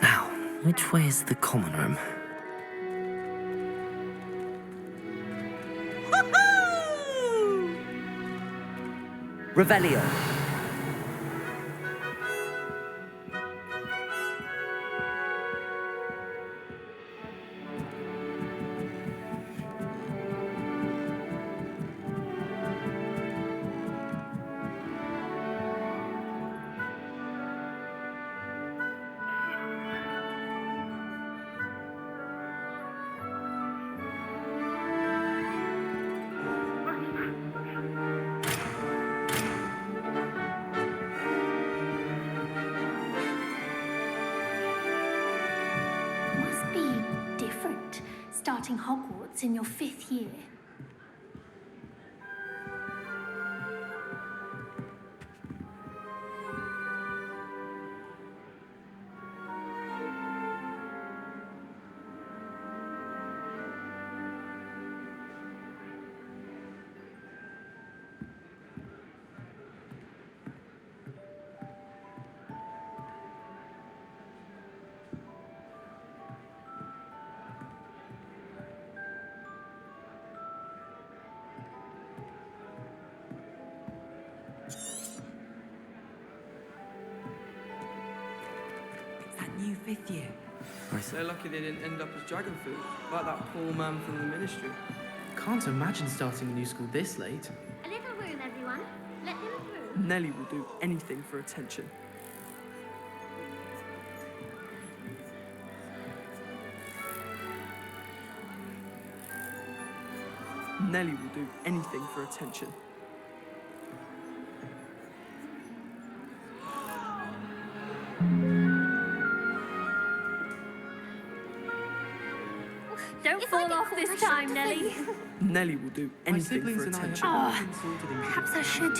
Now, which way is the common room? Revelio. Starting Hogwarts in your 5th year. New 5th year. They're lucky they didn't end up as dragon food, like that poor man from the ministry. Can't imagine starting a new school this late. A little room, everyone. Let them through. Nelly will do anything for attention. Nelly will do anything for attention. Don't fall off this time, Nelly. Nelly will do anything for attention. Perhaps I should.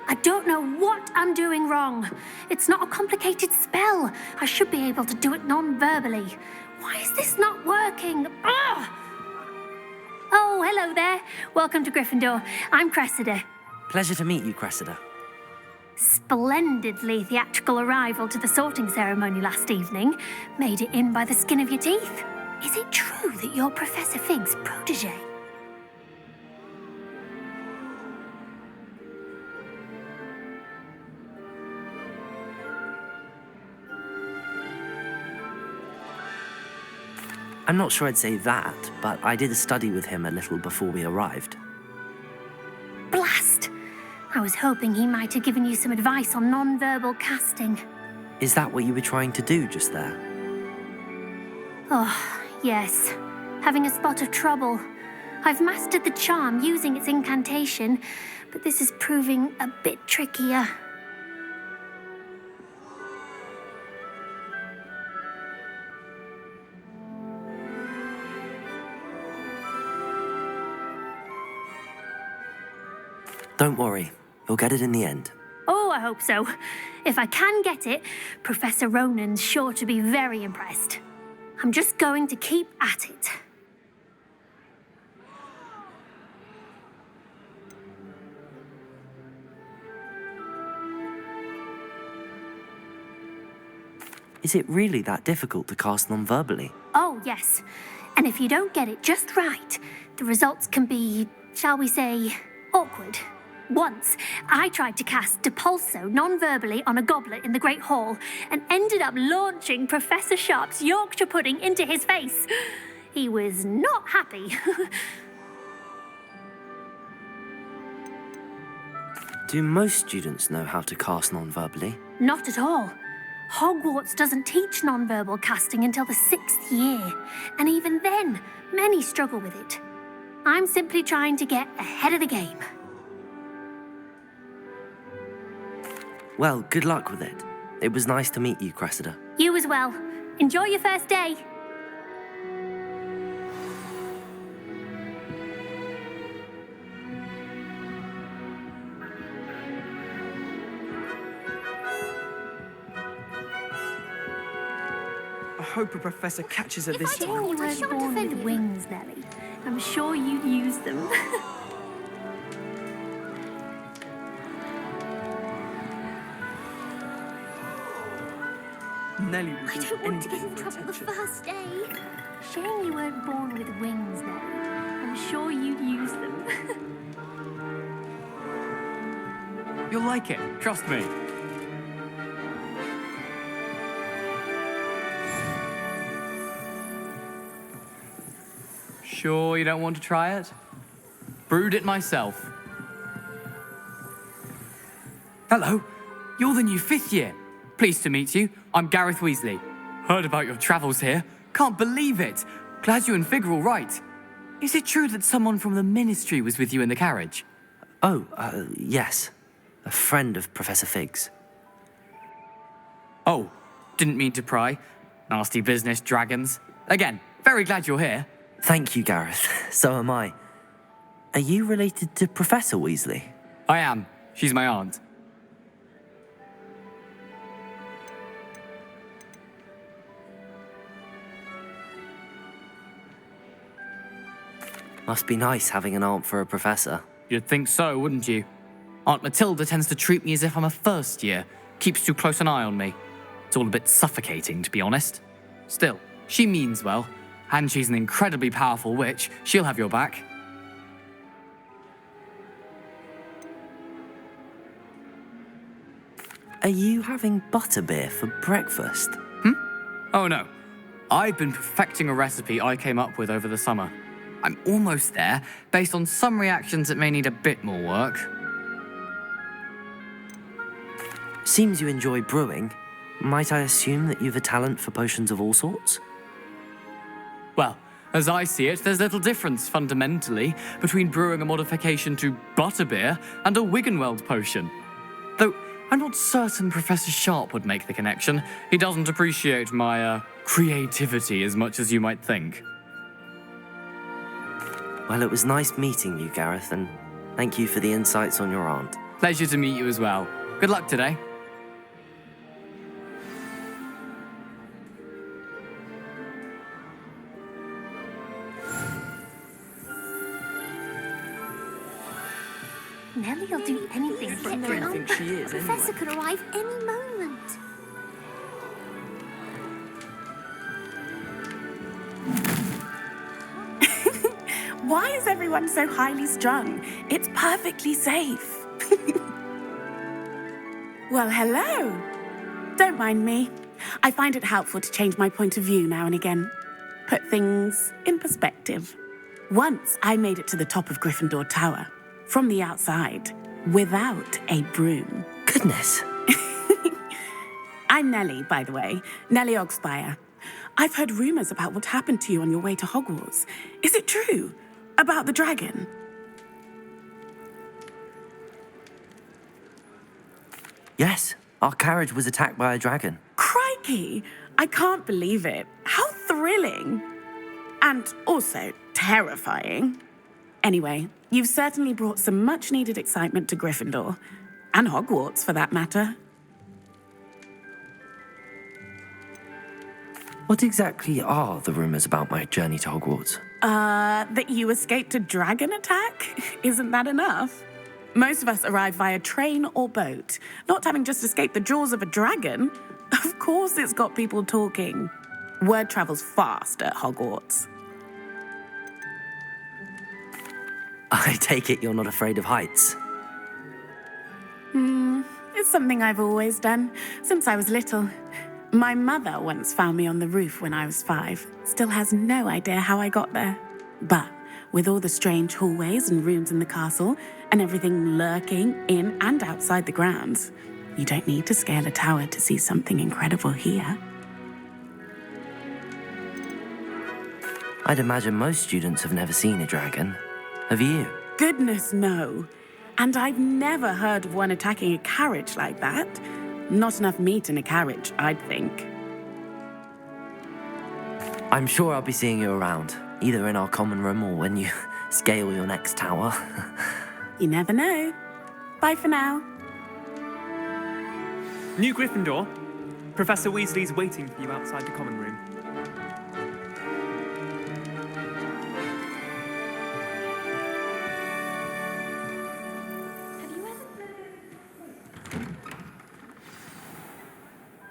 I don't know what I'm doing wrong. It's not a complicated spell. I should be able to do it non-verbally. Why is this not working? Ugh! Oh, hello there. Welcome to Gryffindor. I'm Cressida. Pleasure to meet you, Cressida. Splendidly theatrical arrival to the sorting ceremony last evening. Made it in by the skin of your teeth. Is it true that you're Professor Fig's protege? I'm not sure I'd say that, but I did a study with him a little before we arrived. Blast! I was hoping he might have given you some advice on non-verbal casting. Is that what you were trying to do just there? Oh, yes. Having a spot of trouble. I've mastered the charm using its incantation, but this is proving a bit trickier. Don't worry, you'll get it in the end. Oh, I hope so. If I can get it, Professor Ronan's sure to be very impressed. I'm just going to keep at it. Is it really that difficult to cast non-verbally? Oh, yes. And if you don't get it just right, the results can be, shall we say, awkward. Once, I tried to cast Depulso non-verbally on a goblet in the Great Hall and ended up launching Professor Sharp's Yorkshire pudding into his face. He was not happy. Do most students know how to cast non-verbally? Not at all. Hogwarts doesn't teach non-verbal casting until the 6th year, and even then, many struggle with it. I'm simply trying to get ahead of the game. Well, good luck with it. It was nice to meet you, Cressida. You as well. Enjoy your first day. I hope a professor catches her this If time. you weren't born with wings, Nelly, I'm sure you'd use them. Nellie would I do don't want to get anything in for trouble the attention. first day. Shame you weren't born with wings, Nelly. I'm sure you'd use them. You'll like it, trust me. Sure you don't want to try it? Brewed it myself. Hello, you're the new 5th year. Pleased to meet you. I'm Gareth Weasley. Heard about your travels here. Can't believe it. Glad you and Fig are all right. Is it true that someone from the Ministry was with you in the carriage? Oh, yes. A friend of Professor Fig's. Oh, didn't mean to pry. Nasty business, dragons. Again, very glad you're here. Thank you, Gareth. So am I. Are you related to Professor Weasley? I am. She's my aunt. Must be nice having an aunt for a professor. You'd think so, wouldn't you? Aunt Matilda tends to treat me as if I'm a first year. Keeps too close an eye on me. It's all a bit suffocating, to be honest. Still, she means well. And she's an incredibly powerful witch. She'll have your back. Are you having butterbeer for breakfast? Oh no. I've been perfecting a recipe I came up with over the summer. I'm almost there, based on some reactions that may need a bit more work. Seems you enjoy brewing. Might I assume that you've a talent for potions of all sorts? Well, as I see it, there's little difference, fundamentally, between brewing a modification to butterbeer and a Wiggenweld potion. Though, I'm not certain Professor Sharp would make the connection. He doesn't appreciate my, creativity as much as you might think. Well, it was nice meeting you, Gareth, and thank you for the insights on your aunt. Pleasure to meet you as well. Good luck today. Nelly'll do anything for a Nelly thrill. thinks she is, Professor anyway. could arrive any moment. Why is everyone so highly strung? It's perfectly safe. Well, hello. Don't mind me. I find it helpful to change my point of view now and again. Put things in perspective. Once I made it to the top of Gryffindor Tower, from the outside, without a broom. Goodness. I'm Nellie, by the way. Nellie Ogspire. I've heard rumors about what happened to you on your way to Hogwarts. Is it true? About the dragon? Yes, our carriage was attacked by a dragon. Crikey! I can't believe it. How thrilling! And also terrifying. Anyway, you've certainly brought some much-needed excitement to Gryffindor. And Hogwarts, for that matter. What exactly are the rumors about my journey to Hogwarts? That you escaped a dragon attack? Isn't that enough? Most of us arrive via train or boat. Not having just escaped the jaws of a dragon, of course it's got people talking. Word travels fast at Hogwarts. I take it you're not afraid of heights. It's something I've always done, since I was little. My mother once found me on the roof when I was 5. Still has no idea how I got there. But with all the strange hallways and rooms in the castle, and everything lurking in and outside the grounds, you don't need to scale a tower to see something incredible here. I'd imagine most students have never seen a dragon. Have you? Goodness, no. And I've never heard of one attacking a carriage like that. Not enough meat in a carriage, I'd think. I'm sure I'll be seeing you around, either in our common room or when you scale your next tower. You never know. Bye for now. New Gryffindor, Professor Weasley's waiting for you outside the common room. Have you ever...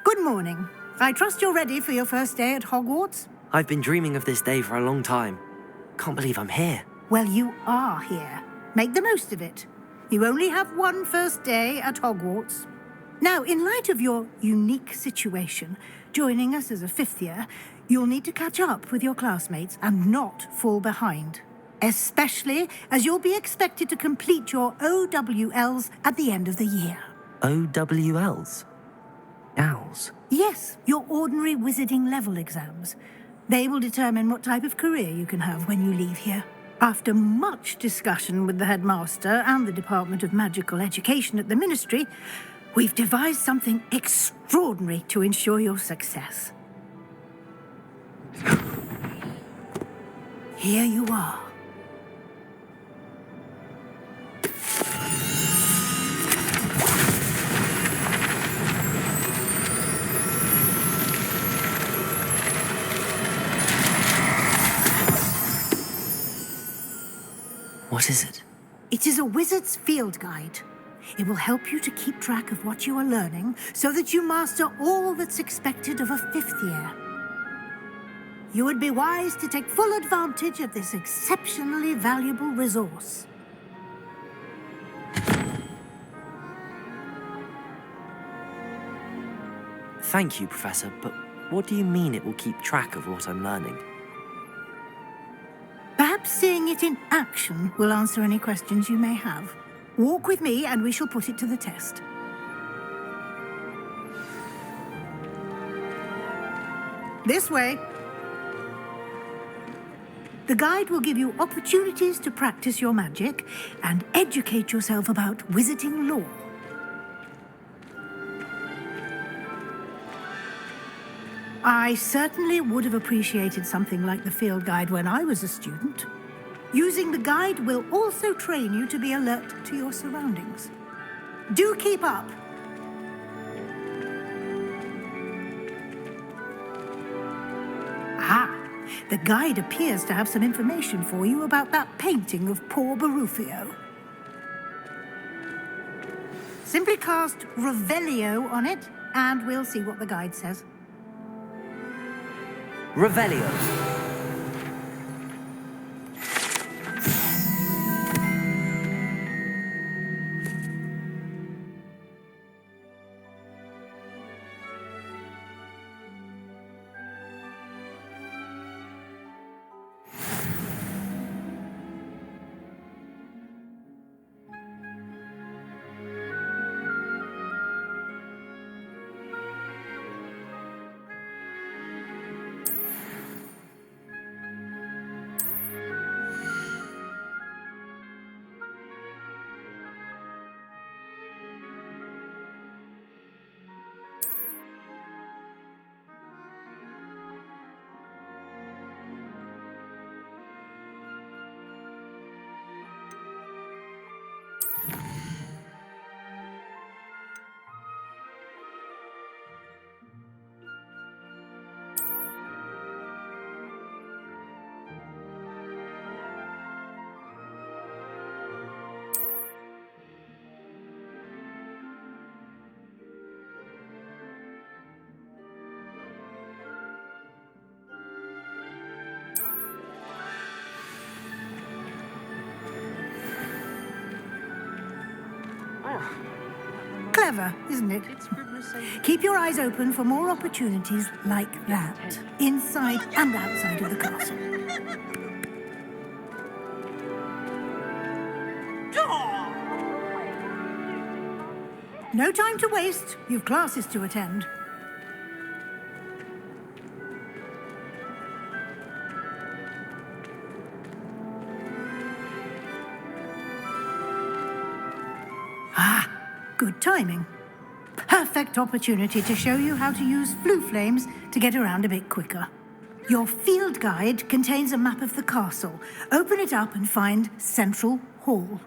Good morning. I trust you're ready for your first day at Hogwarts? I've been dreaming of this day for a long time. Can't believe I'm here. Well, you are here. Make the most of it. You only have one first day at Hogwarts. Now, in light of your unique situation, joining us as a fifth year, you'll need to catch up with your classmates and not fall behind. Especially as you'll be expected to complete your OWLs at the end of the year. OWLs? Owls? Yes, your ordinary wizarding level exams. They will determine what type of career you can have when you leave here. After much discussion with the headmaster and the Department of Magical Education at the Ministry, we've devised something extraordinary to ensure your success. Here you are. What is it? It is a wizard's field guide. It will help you to keep track of what you are learning so that you master all that's expected of a fifth year. You would be wise to take full advantage of this exceptionally valuable resource. Thank you, Professor, but what do you mean it will keep track of what I'm learning? Perhaps seeing it in action will answer any questions you may have. Walk with me and we shall put it to the test. This way. The guide will give you opportunities to practice your magic and educate yourself about wizarding lore. I certainly would have appreciated something like the field guide when I was a student. Using the guide will also train you to be alert to your surroundings. Do keep up. Ah, the guide appears to have some information for you about that painting of poor Barufio. Simply cast Revelio on it, and we'll see what the guide says. Revelio. Clever, isn't it? Keep your eyes open for more opportunities like that, inside and outside of the castle. No time to waste. You've classes to attend. Ah, good timing. Perfect opportunity to show you how to use flue flames to get around a bit quicker. Your field guide contains a map of the castle. Open it up and find Central Hall.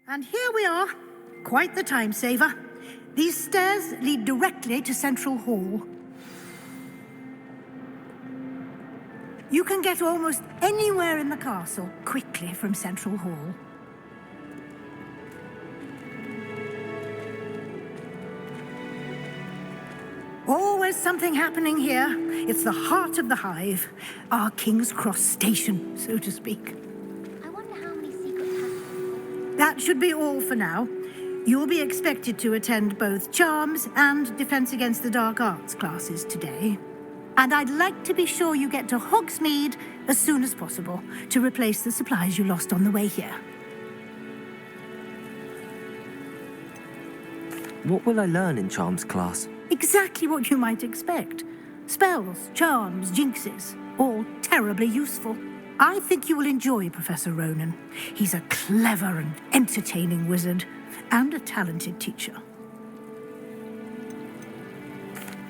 And here we are. Quite the time saver. These stairs lead directly to Central Hall. You can get almost anywhere in the castle quickly from Central Hall. Always something happening here. It's the heart of the hive, our King's Cross station, so to speak. I wonder how many secret passages. That should be all for now. You'll be expected to attend both Charms and Defense Against the Dark Arts classes today. And I'd like to be sure you get to Hogsmeade as soon as possible to replace the supplies you lost on the way here. What will I learn in Charms class? Exactly what you might expect. Spells, charms, jinxes, all terribly useful. I think you will enjoy Professor Ronan. He's a clever and entertaining wizard, and a talented teacher.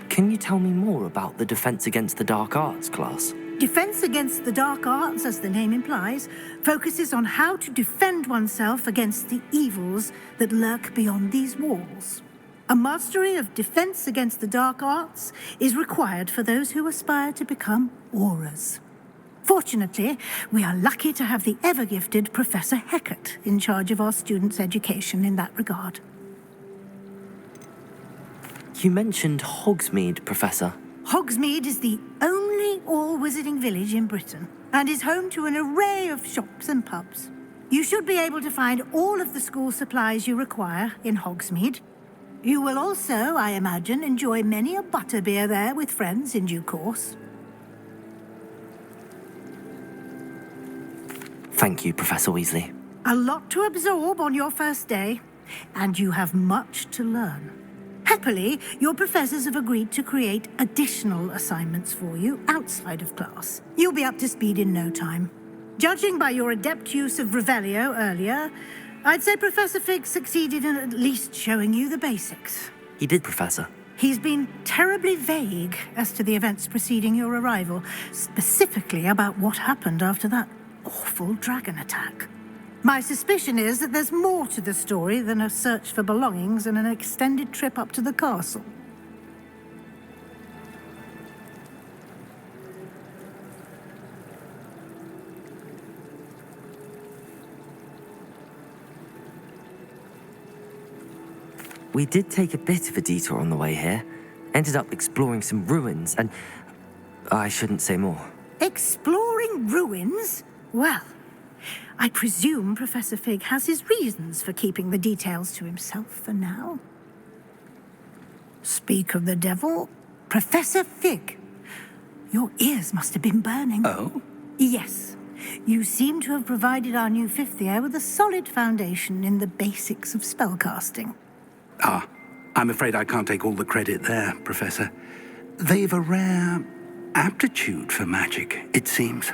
Can you tell me more about the Defense Against the Dark Arts class? Defense Against the Dark Arts, as the name implies, focuses on how to defend oneself against the evils that lurk beyond these walls. A mastery of Defense Against the Dark Arts is required for those who aspire to become auras. Fortunately, we are lucky to have the ever-gifted Professor Hecat in charge of our students' education in that regard. You mentioned Hogsmeade, Professor. Hogsmeade is the only all-wizarding village in Britain and is home to an array of shops and pubs. You should be able to find all of the school supplies you require in Hogsmeade. You will also, I imagine, enjoy many a butterbeer there with friends in due course. Thank you, Professor Weasley. A lot to absorb on your first day, and you have much to learn. Happily, your professors have agreed to create additional assignments for you outside of class. You'll be up to speed in no time. Judging by your adept use of Revelio earlier, I'd say Professor Fig succeeded in at least showing you the basics. He did, Professor. He's been terribly vague as to the events preceding your arrival, specifically about what happened after that awful dragon attack. My suspicion is that there's more to the story than a search for belongings and an extended trip up to the castle. We did take a bit of a detour on the way here. Ended up exploring some ruins and... I shouldn't say more. Exploring ruins? Well, I presume Professor Fig has his reasons for keeping the details to himself for now. Speak of the devil, Professor Fig. Your ears must have been burning. Oh? Yes. You seem to have provided our new fifth year with a solid foundation in the basics of spellcasting. Ah, I'm afraid I can't take all the credit there, Professor. They've a rare aptitude for magic, it seems.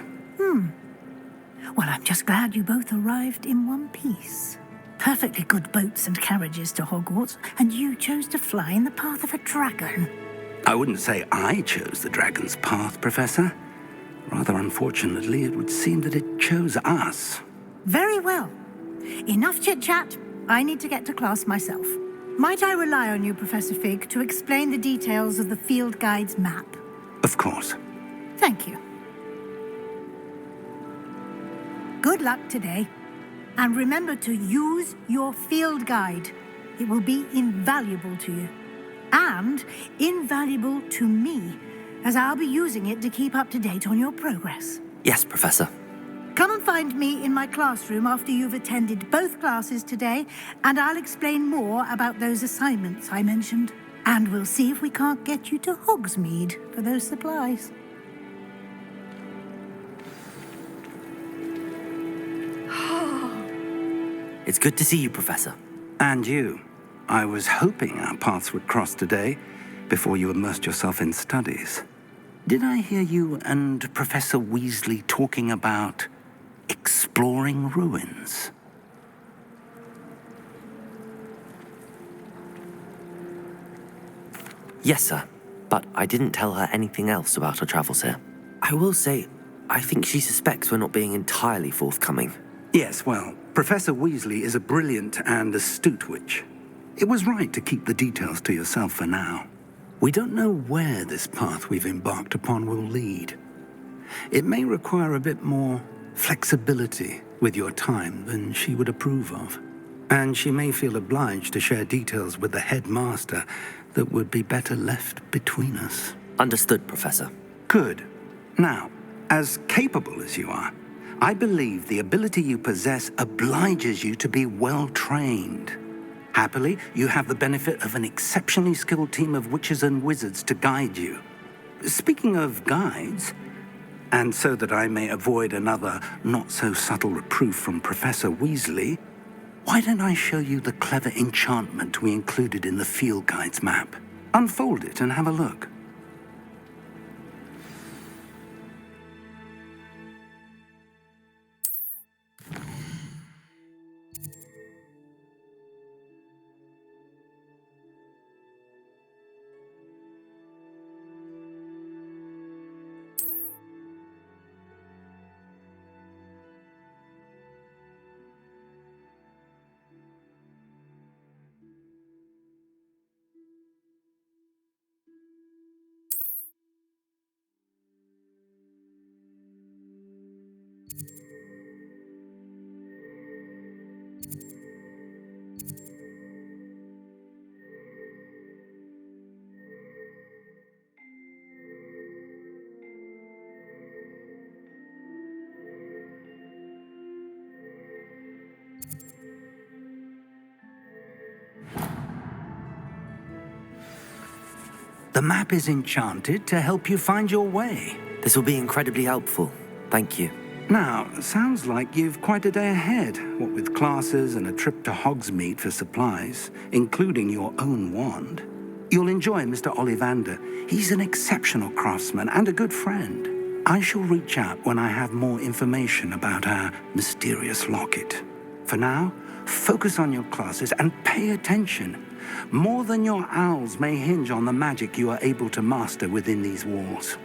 Well, I'm just glad you both arrived in one piece. Perfectly good boats and carriages to Hogwarts, and you chose to fly in the path of a dragon. I wouldn't say I chose the dragon's path, Professor. Rather unfortunately, it would seem that it chose us. Very well. Enough chit-chat. I need to get to class myself. Might I rely on you, Professor Fig, to explain the details of the field guide's map? Of course. Thank you. Good luck today. And remember to use your field guide. It will be invaluable to you. And invaluable to me, as I'll be using it to keep up to date on your progress. Yes, Professor. Come and find me in my classroom after you've attended both classes today, and I'll explain more about those assignments I mentioned. And we'll see if we can't get you to Hogsmeade for those supplies. It's good to see you, Professor. And you. I was hoping our paths would cross today, before you immersed yourself in studies. Did I hear you and Professor Weasley talking about exploring ruins? Yes, sir. But I didn't tell her anything else about our travels here. I will say, I think she suspects we're not being entirely forthcoming. Yes, well, Professor Weasley is a brilliant and astute witch. It was right to keep the details to yourself for now. We don't know where this path we've embarked upon will lead. It may require a bit more flexibility with your time than she would approve of. And she may feel obliged to share details with the headmaster that would be better left between us. Understood, Professor. Good. Now, as capable as you are, I believe the ability you possess obliges you to be well-trained. Happily, you have the benefit of an exceptionally skilled team of witches and wizards to guide you. Speaking of guides, and so that I may avoid another not-so-subtle reproof from Professor Weasley, why don't I show you the clever enchantment we included in the field guide's map? Unfold it and have a look. The map is enchanted to help you find your way. This will be incredibly helpful. Thank you. Now, sounds like you've quite a day ahead, what with classes and a trip to Hogsmeade for supplies, including your own wand. You'll enjoy Mr. Ollivander. He's an exceptional craftsman and a good friend. I shall reach out when I have more information about our mysterious locket. For now, focus on your classes and pay attention. More than your owls may hinge on the magic you are able to master within these walls.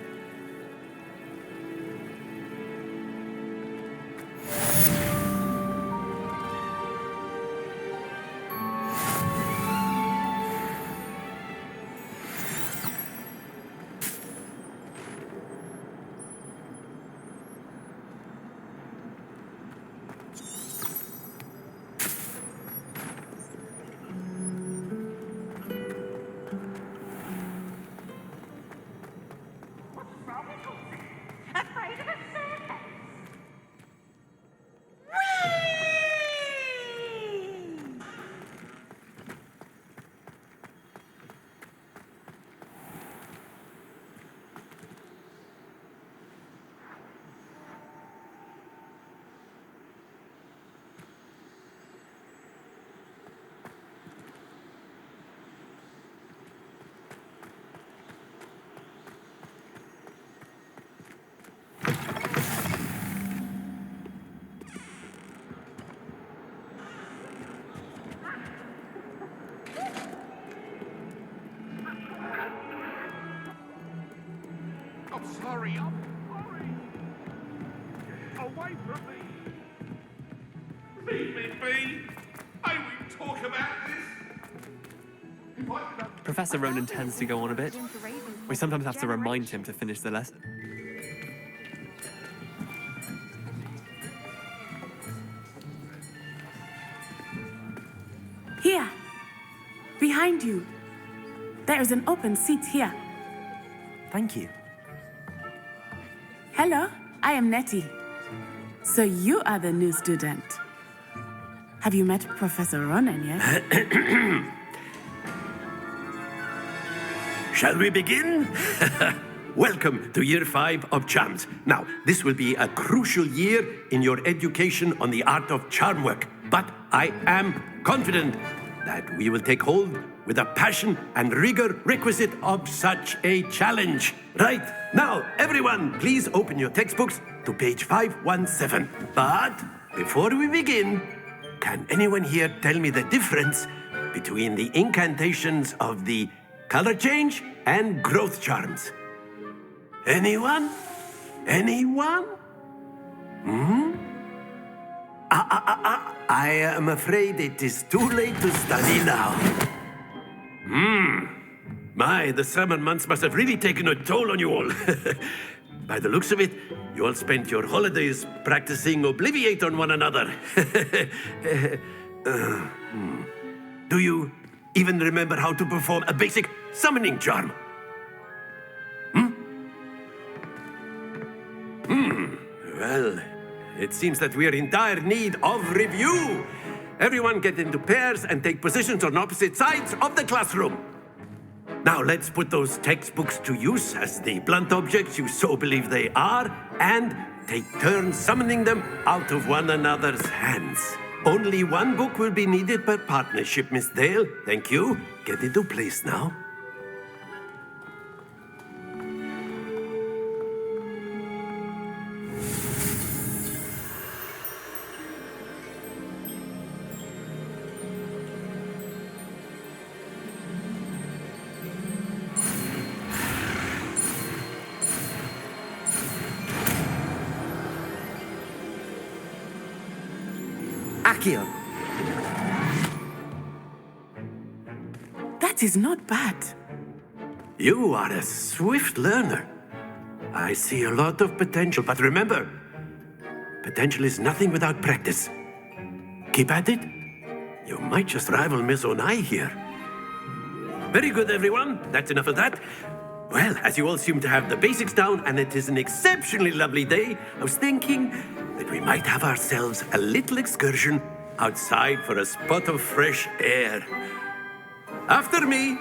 Sorry, I'm sorry. Away from me. Leave me be. I won't talk about this. Professor Ronan tends to go on a bit. We sometimes have to remind him to finish the lesson. Here. Behind you. There is an open seat here. Thank you. Hello, I am Nettie. So you are the new student. Have you met Professor Ronan yet? Shall we begin? Welcome to Year 5 of Charms. Now, this will be a crucial year in your education on the art of charm work, but I am confident that we will take hold with the passion and rigor requisite of such a challenge. Right, now, everyone, please open your textbooks to page 517. But before we begin, can anyone here tell me the difference between the incantations of the color change and growth charms? Anyone? Anyone? I am afraid it is too late to study now. The summer months must have really taken a toll on you all. By the looks of it, you all spent your holidays practicing Obliviate on one another. Do you even remember how to perform a basic summoning charm? Well, it seems that we are in dire need of review. Everyone get into pairs and take positions on opposite sides of the classroom. Now let's put those textbooks to use as the blunt objects you so believe they are, and take turns summoning them out of one another's hands. Only one book will be needed per partnership, Miss Dale. Thank you. Get into place now. Accio. That is not bad. You are a swift learner. I see a lot of potential, but remember, potential is nothing without practice. Keep at it. You might just rival Miss Onai here. Very good, everyone. That's enough of that. Well, as you all seem to have the basics down, and it is an exceptionally lovely day, I was thinking that we might have ourselves a little excursion outside for a spot of fresh air. After me.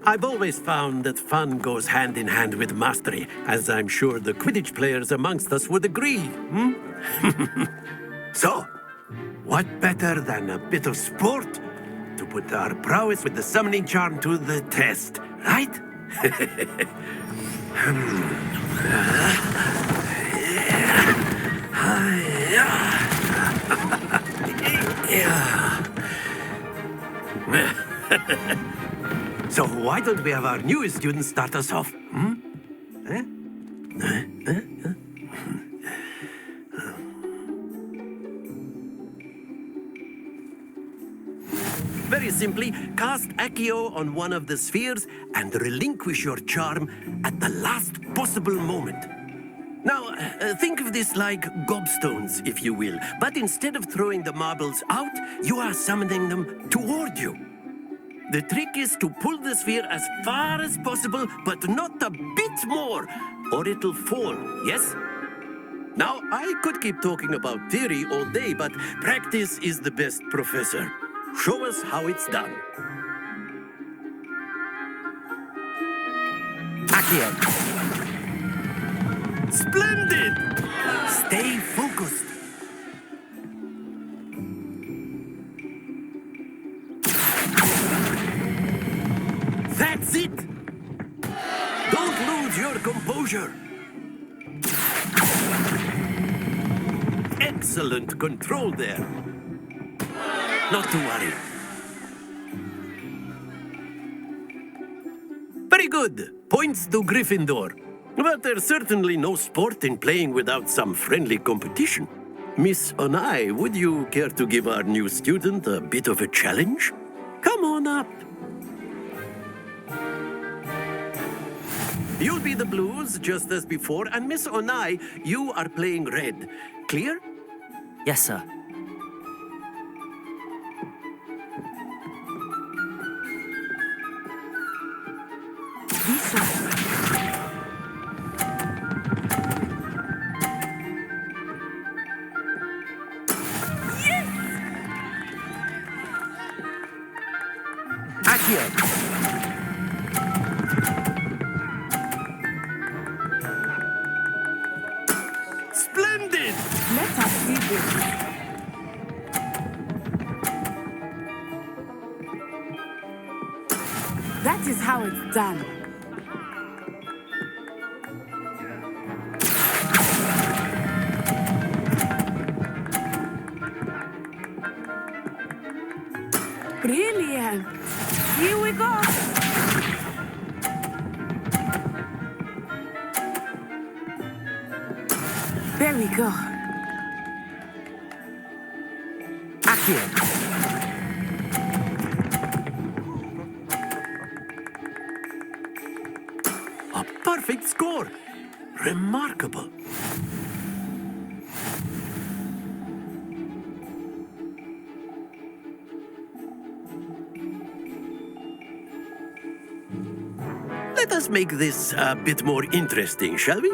I've always found that fun goes hand in hand with mastery, as I'm sure the Quidditch players amongst us would agree. So, what better than a bit of sport to put our prowess with the summoning charm to the test, right? So why don't we have our newest student start us off? Very simply, cast Accio on one of the spheres and relinquish your charm at the last possible moment. Now, think of this like gobstones, if you will, but instead of throwing the marbles out, you are summoning them toward you. The trick is to pull the sphere as far as possible, but not a bit more, or it'll fall, yes? Now, I could keep talking about theory all day, but practice is the best professor. Show us how it's done. Accio. Splendid! Stay focused. That's it! Don't lose your composure. Excellent control there. Not to worry. Very good. Points to Gryffindor. But there's certainly no sport in playing without some friendly competition. Miss Onai, would you care to give our new student a bit of a challenge? Come on up. You'll be the blues, just as before, and Miss Onai, you are playing red. Clear? Yes, sir. Accio. Splendid! Let us see this. That is how it's done. Brilliant. Here we go. There we go. Accio. A perfect score. Remarkable. Let us make this a bit more interesting, shall we?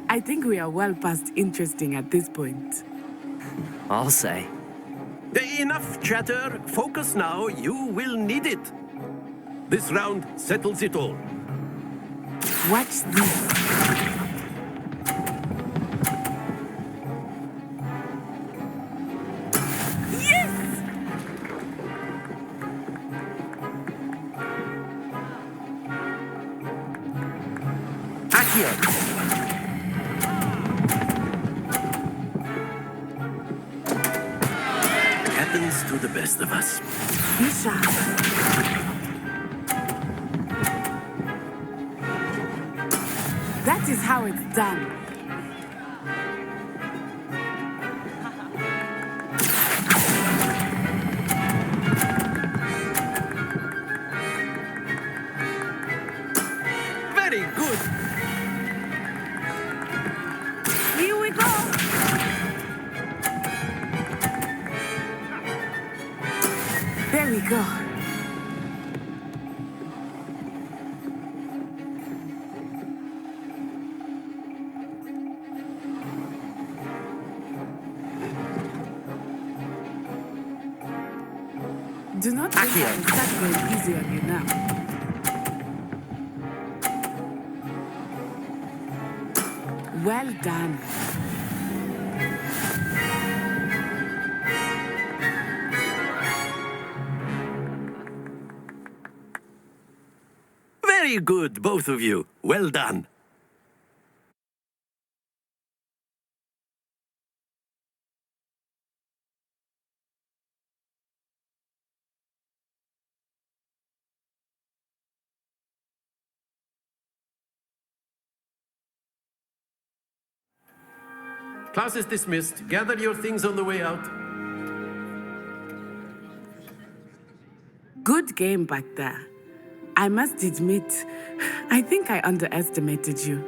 I think we are well past interesting at this point. I'll say. Enough chatter. Focus now. You will need it. This round settles it all. Watch this. Yes! Accio. Happens to the best of us. Be sharp. That is how it's done. Very good. Here we go. There we go. Do not think I will start going easy on you now. Well done. Very good, both of you. Well done. Class is dismissed. Gather your things on the way out. Good game back there. I must admit, I think I underestimated you.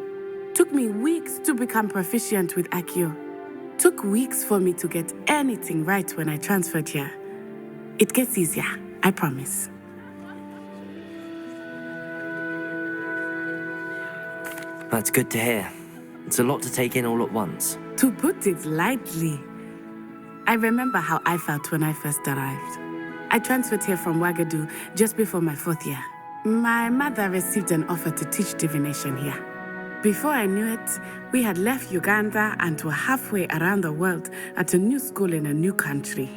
Took me weeks to become proficient with Accio. Took weeks for me to get anything right when I transferred here. It gets easier, I promise. That's good to hear. It's a lot to take in all at once. To put it lightly, I remember how I felt when I first arrived. I transferred here from Ouagadougou just before my 4th year. My mother received an offer to teach divination here. Before I knew it, we had left Uganda and were halfway around the world at a new school in a new country.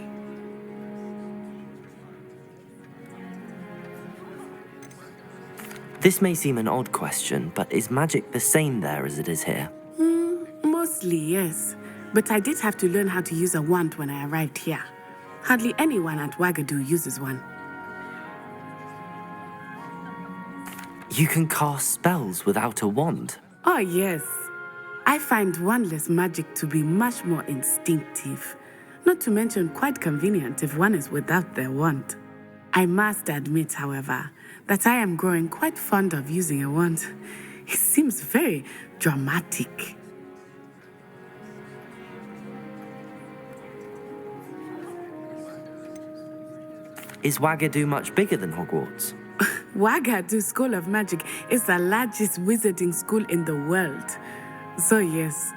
This may seem an odd question, but is magic the same there as it is here? Mostly, yes. But I did have to learn how to use a wand when I arrived here. Hardly anyone at Ouagadougou uses one. You can cast spells without a wand? Oh, yes. I find wandless magic to be much more instinctive. Not to mention quite convenient if one is without their wand. I must admit, however, that I am growing quite fond of using a wand. It seems very dramatic. Is Ouagadougou much bigger than Hogwarts? Ouagadougou School of Magic is the largest wizarding school in the world. So yes,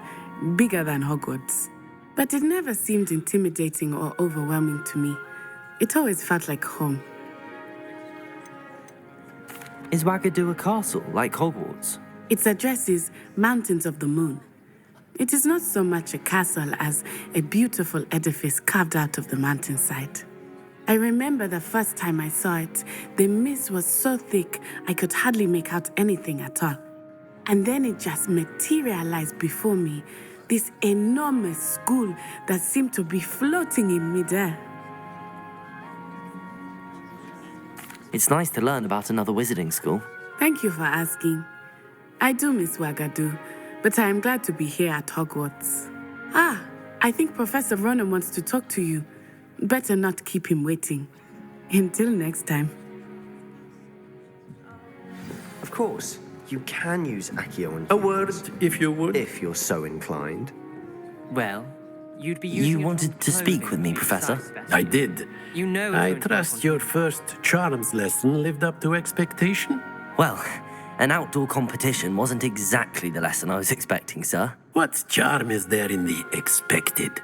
bigger than Hogwarts. But it never seemed intimidating or overwhelming to me. It always felt like home. Is Ouagadougou a castle, like Hogwarts? Its address is Mountains of the Moon. It is not so much a castle as a beautiful edifice carved out of the mountainside. I remember the first time I saw it, the mist was so thick I could hardly make out anything at all. And then it just materialized before me, this enormous school that seemed to be floating in midair. It's nice to learn about another wizarding school. Thank you for asking. I do miss Wagadu, but I am glad to be here at Hogwarts. Ah, I think Professor Ronan wants to talk to you. Better not keep him waiting. Until next time. Of course, you can use Accio on A word, if you would. if you're so inclined. Well, you'd be using You it wanted on to speak clothing with me, to Professor? size better. I did. You know it's I going to trust work your on- first charms lesson lived up to expectation. Well, an outdoor competition wasn't exactly the lesson I was expecting, sir. What charm is there in the expected?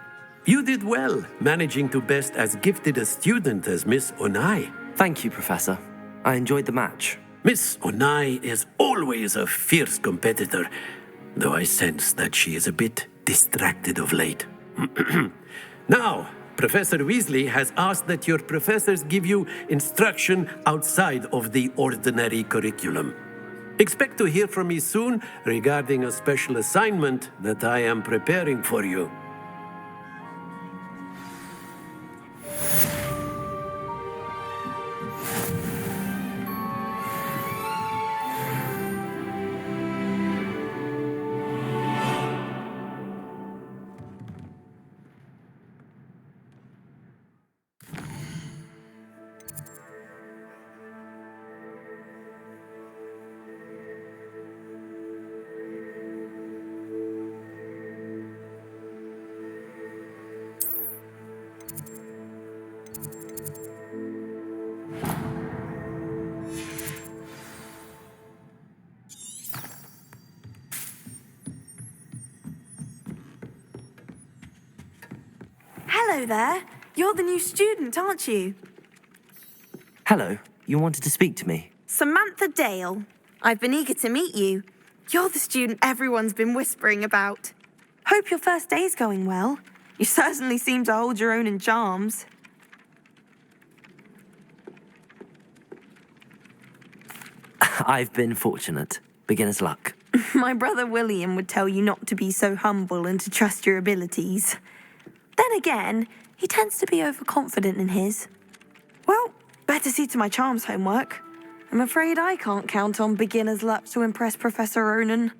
You did well, managing to best as gifted a student as Miss Onai. Thank you, Professor. I enjoyed the match. Miss Onai is always a fierce competitor, though I sense that she is a bit distracted of late. Now, Professor Weasley has asked that your professors give you instruction outside of the ordinary curriculum. Expect to hear from me soon regarding a special assignment that I am preparing for you. Hello there. You're the new student, aren't you? Hello, you wanted to speak to me? Samantha Dale. I've been eager to meet you. You're the student everyone's been whispering about. Hope your first day's going well. You certainly seem to hold your own in charms. I've been fortunate. Beginner's luck. My brother William would tell you not to be so humble and to trust your abilities. Then again, he tends to be overconfident in his. Well, better see to my charms homework. I'm afraid I can't count on beginner's luck to impress Professor Ronan.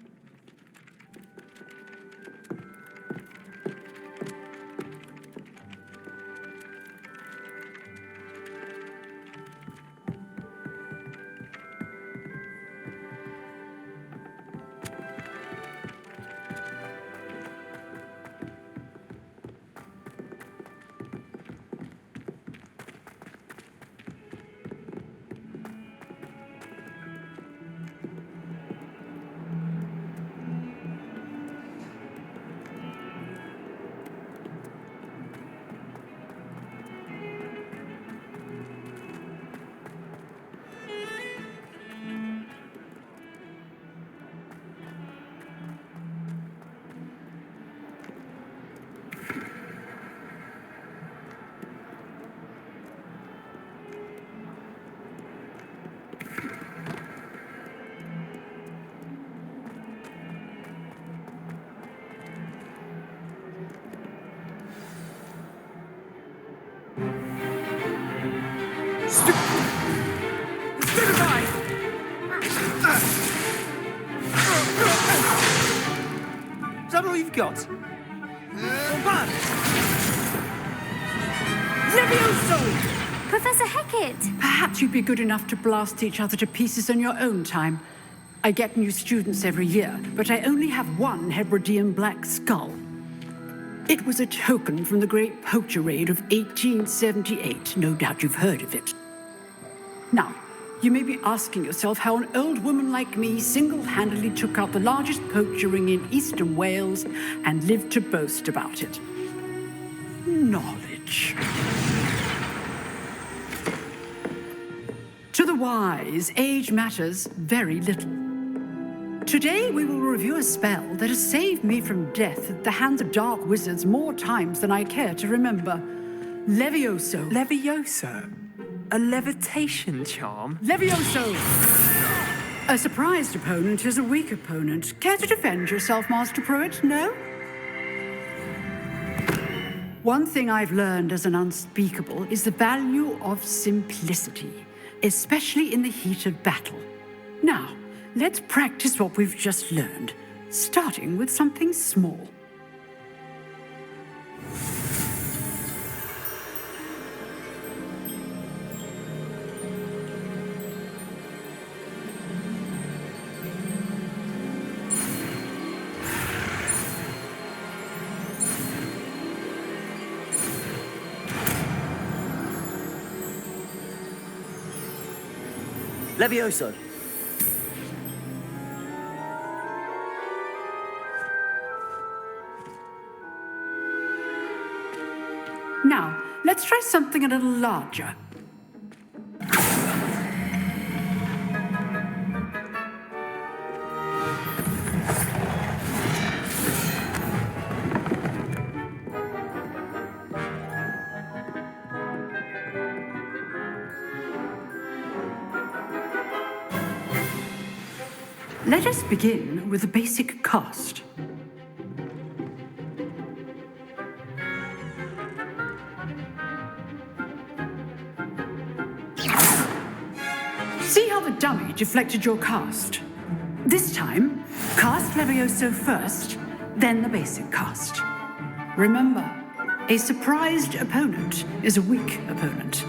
Is that all you've got? Levioso! Professor Hecat! Perhaps you'd be good enough to blast each other to pieces on your own time. I get new students every year, but I only have one Hebridean black skull. It was a token from the Great Poacher Raid of 1878. No doubt you've heard of it. Now, you may be asking yourself how an old woman like me single-handedly took out the largest poacher ring in eastern Wales and lived to boast about it. Knowledge. To the wise, age matters very little. Today we will review a spell that has saved me from death at the hands of dark wizards more times than I care to remember. Levioso. Levioso? A levitation charm? Levioso! A surprised opponent is a weak opponent. Care to defend yourself, Master Pruitt? No? One thing I've learned as an unspeakable is the value of simplicity, especially in the heat of battle. Now, let's practice what we've just learned, starting with something small. Levioso. Now, let's try something a little larger. Let us begin with a basic cast. See how the dummy deflected your cast? This time, cast Levioso first, then the basic cast. Remember, a surprised opponent is a weak opponent,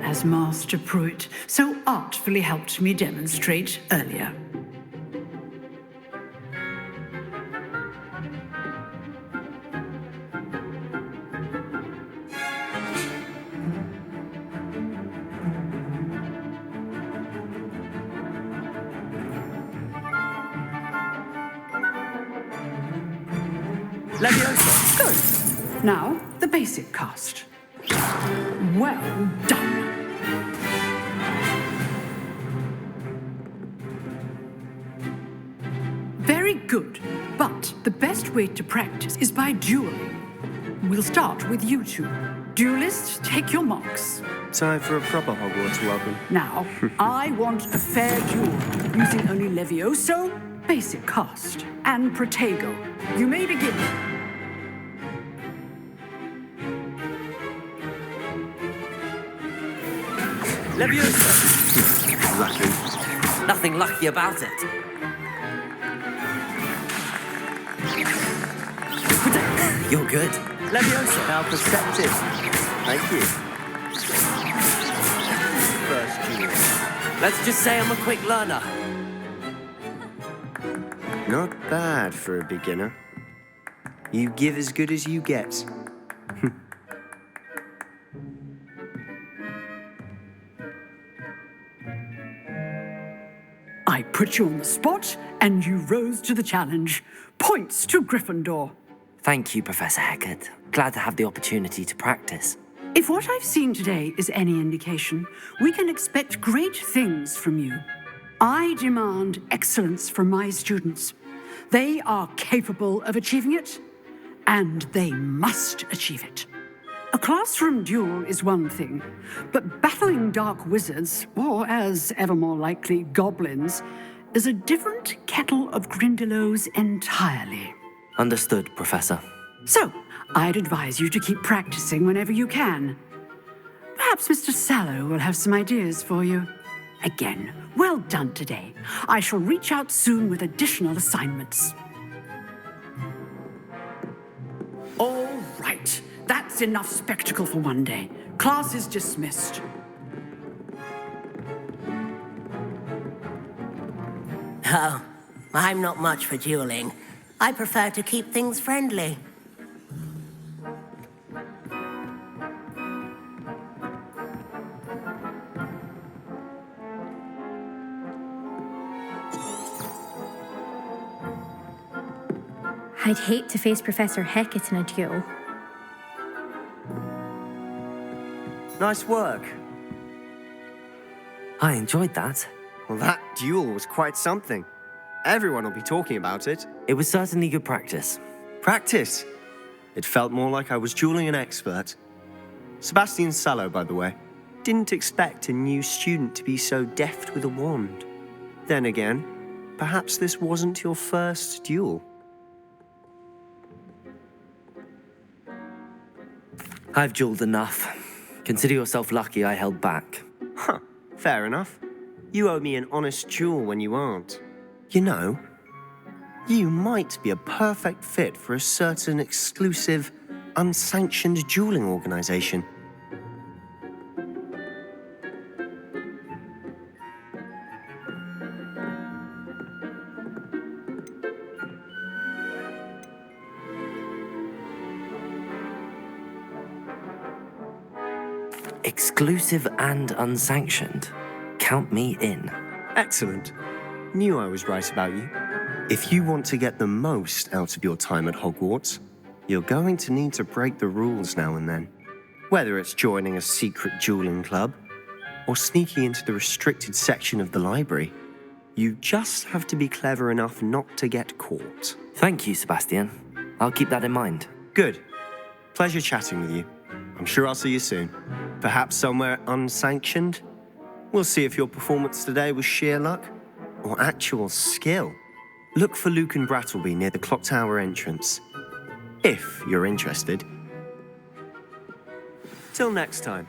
as Master Pruitt so artfully helped me demonstrate earlier. Levioso. Good. Now, the basic cast. Well done. Very good. But the best way to practice is by dueling. We'll start with you two. Duelists, take your marks. Time for a proper Hogwarts welcome. Now, I want a fair duel, using only Levioso, basic cast, and Protego. You may begin. Levioso. Lucky. Nothing lucky about it. You're good. Levioso. How perceptive. Thank you. First duel. Let's just say I'm a quick learner. Not bad for a beginner. You give as good as you get. I put you on the spot, and you rose to the challenge. Points to Gryffindor. Thank you, Professor Hecat. Glad to have the opportunity to practice. If what I've seen today is any indication, we can expect great things from you. I demand excellence from my students. They are capable of achieving it, and they must achieve it. A classroom duel is one thing, but battling dark wizards, or as ever more likely, goblins, is a different kettle of Grindylows entirely. Understood, Professor. So, I'd advise you to keep practicing whenever you can. Perhaps Mr. Sallow will have some ideas for you. Again, well done today. I shall reach out soon with additional assignments. All right. That's enough spectacle for one day. Class is dismissed. Oh, I'm not much for dueling. I prefer to keep things friendly. I'd hate to face Professor Hecat in a duel. Nice work. I enjoyed that. Well, that duel was quite something. Everyone will be talking about it. It was certainly good practice. Practice? It felt more like I was dueling an expert. Sebastian Sallow, by the way. Didn't expect a new student to be so deft with a wand. Then again, perhaps this wasn't your first duel. I've dueled enough. Consider yourself lucky I held back. Huh, fair enough. You owe me an honest duel when you aren't. You know, you might be a perfect fit for a certain exclusive, unsanctioned dueling organization. Exclusive and unsanctioned. Count me in. Excellent. Knew I was right about you. If you want to get the most out of your time at Hogwarts, you're going to need to break the rules now and then. Whether it's joining a secret dueling club or sneaking into the restricted section of the library, you just have to be clever enough not to get caught. Thank you, Sebastian. I'll keep that in mind. Good. Pleasure chatting with you. I'm sure I'll see you soon. Perhaps somewhere unsanctioned? We'll see if your performance today was sheer luck or actual skill. Look for Luke and Brattleby near the clock tower entrance, if you're interested. Till next time.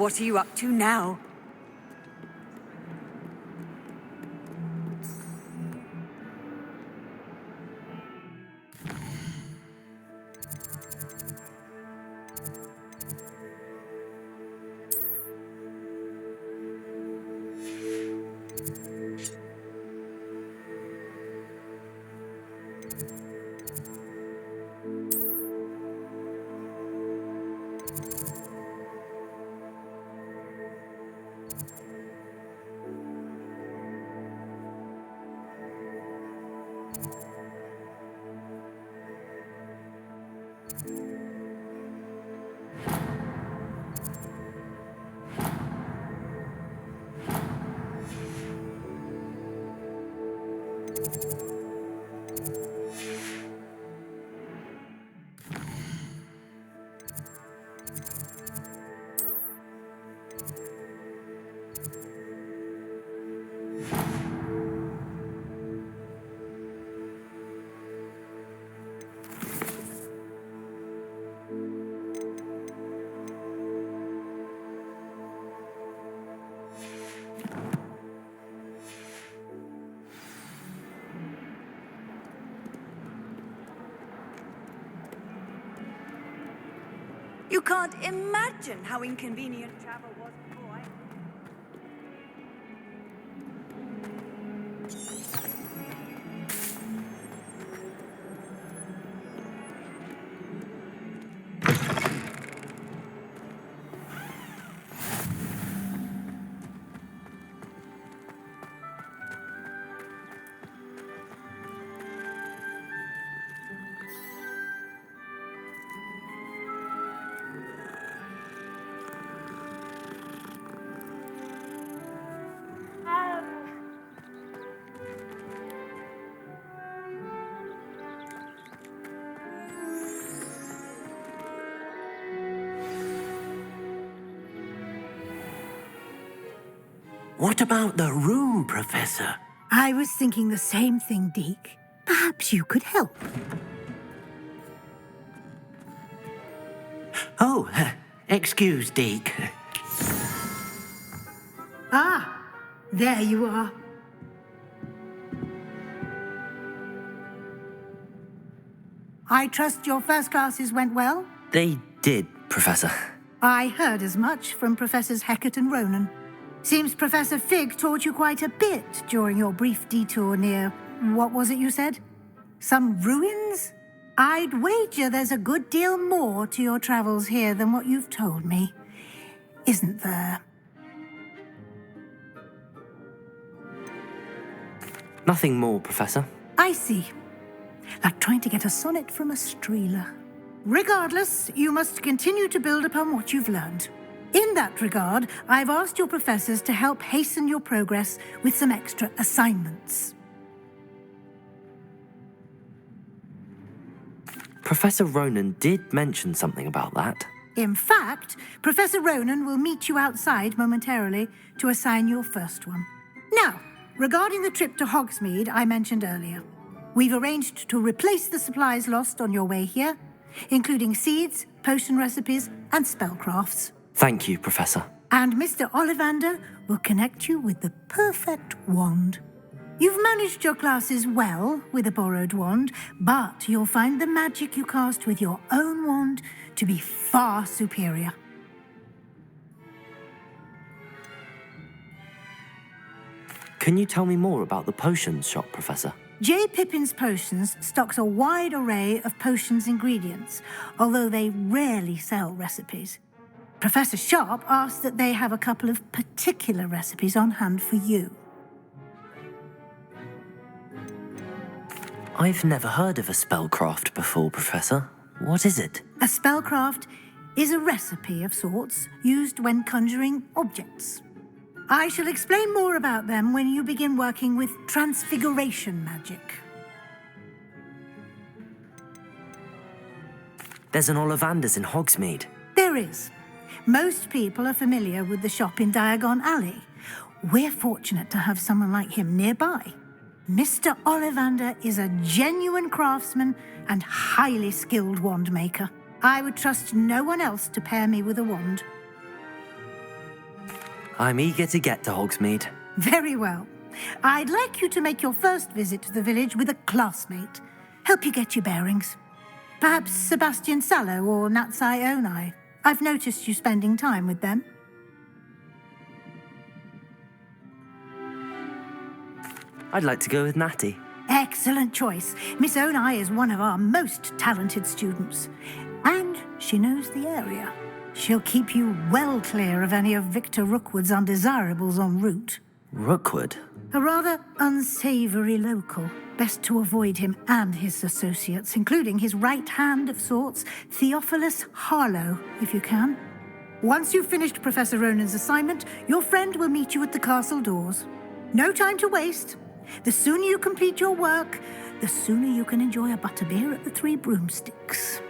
What are you up to now? You can't imagine how inconvenient travel was before I... What about the room, Professor? I was thinking the same thing, Deke. Perhaps you could help. Oh, excuse, Deke. Ah, there you are. I trust your first classes went well? They did, Professor. I heard as much from Professors Hecat and Ronan. Seems Professor Fig taught you quite a bit during your brief detour near... what was it you said? Some ruins? I'd wager there's a good deal more to your travels here than what you've told me. Isn't there? Nothing more, Professor. I see. Like trying to get a sonnet from a streeler. Regardless, you must continue to build upon what you've learned. In that regard, I've asked your professors to help hasten your progress with some extra assignments. Professor Ronan did mention something about that. In fact, Professor Ronan will meet you outside momentarily to assign your first one. Now, regarding the trip to Hogsmeade I mentioned earlier, we've arranged to replace the supplies lost on your way here, including seeds, potion recipes, and spellcrafts. Thank you, Professor. And Mr. Ollivander will connect you with the perfect wand. You've managed your classes well with a borrowed wand, but you'll find the magic you cast with your own wand to be far superior. Can you tell me more about the potions shop, Professor? J. Pippin's Potions stocks a wide array of potions ingredients, although they rarely sell recipes. Professor Sharp asked that they have a couple of particular recipes on hand for you. I've never heard of a spellcraft before, Professor. What is it? A spellcraft is a recipe of sorts used when conjuring objects. I shall explain more about them when you begin working with transfiguration magic. There's an Ollivander's in Hogsmeade. There is. Most people are familiar with the shop in Diagon Alley. We're fortunate to have someone like him nearby. Mr. Ollivander is a genuine craftsman and highly skilled wand maker. I would trust no one else to pair me with a wand. I'm eager to get to Hogsmeade. Very well. I'd like you to make your first visit to the village with a classmate. Help you get your bearings. Perhaps Sebastian Sallow or Natsai Onai. I've noticed you spending time with them. I'd like to go with Natty. Excellent choice. Miss Onai is one of our most talented students. And she knows the area. She'll keep you well clear of any of Victor Rookwood's undesirables en route. Rookwood? A rather unsavory local. Best to avoid him and his associates, including his right hand of sorts, Theophilus Harlow, if you can. Once you've finished Professor Ronan's assignment, your friend will meet you at the castle doors. No time to waste. The sooner you complete your work, the sooner you can enjoy a butterbeer at the Three Broomsticks.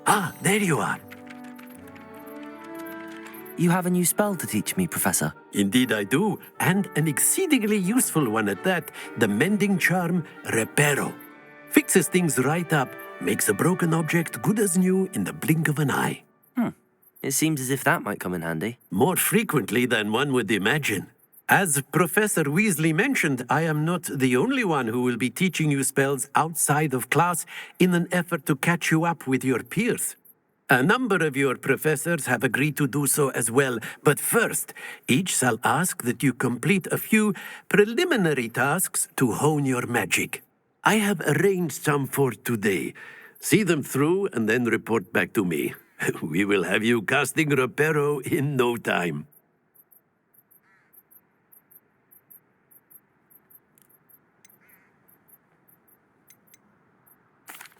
Ah, there you are. You have a new spell to teach me, Professor. Indeed I do, and an exceedingly useful one at that, the mending charm Reparo. Fixes things right up, makes a broken object good as new in the blink of an eye. It seems as if that might come in handy. More frequently than one would imagine. As Professor Weasley mentioned, I am not the only one who will be teaching you spells outside of class in an effort to catch you up with your peers. A number of your professors have agreed to do so as well, but first, each shall ask that you complete a few preliminary tasks to hone your magic. I have arranged some for today. See them through and then report back to me. We will have you casting Reparo in no time.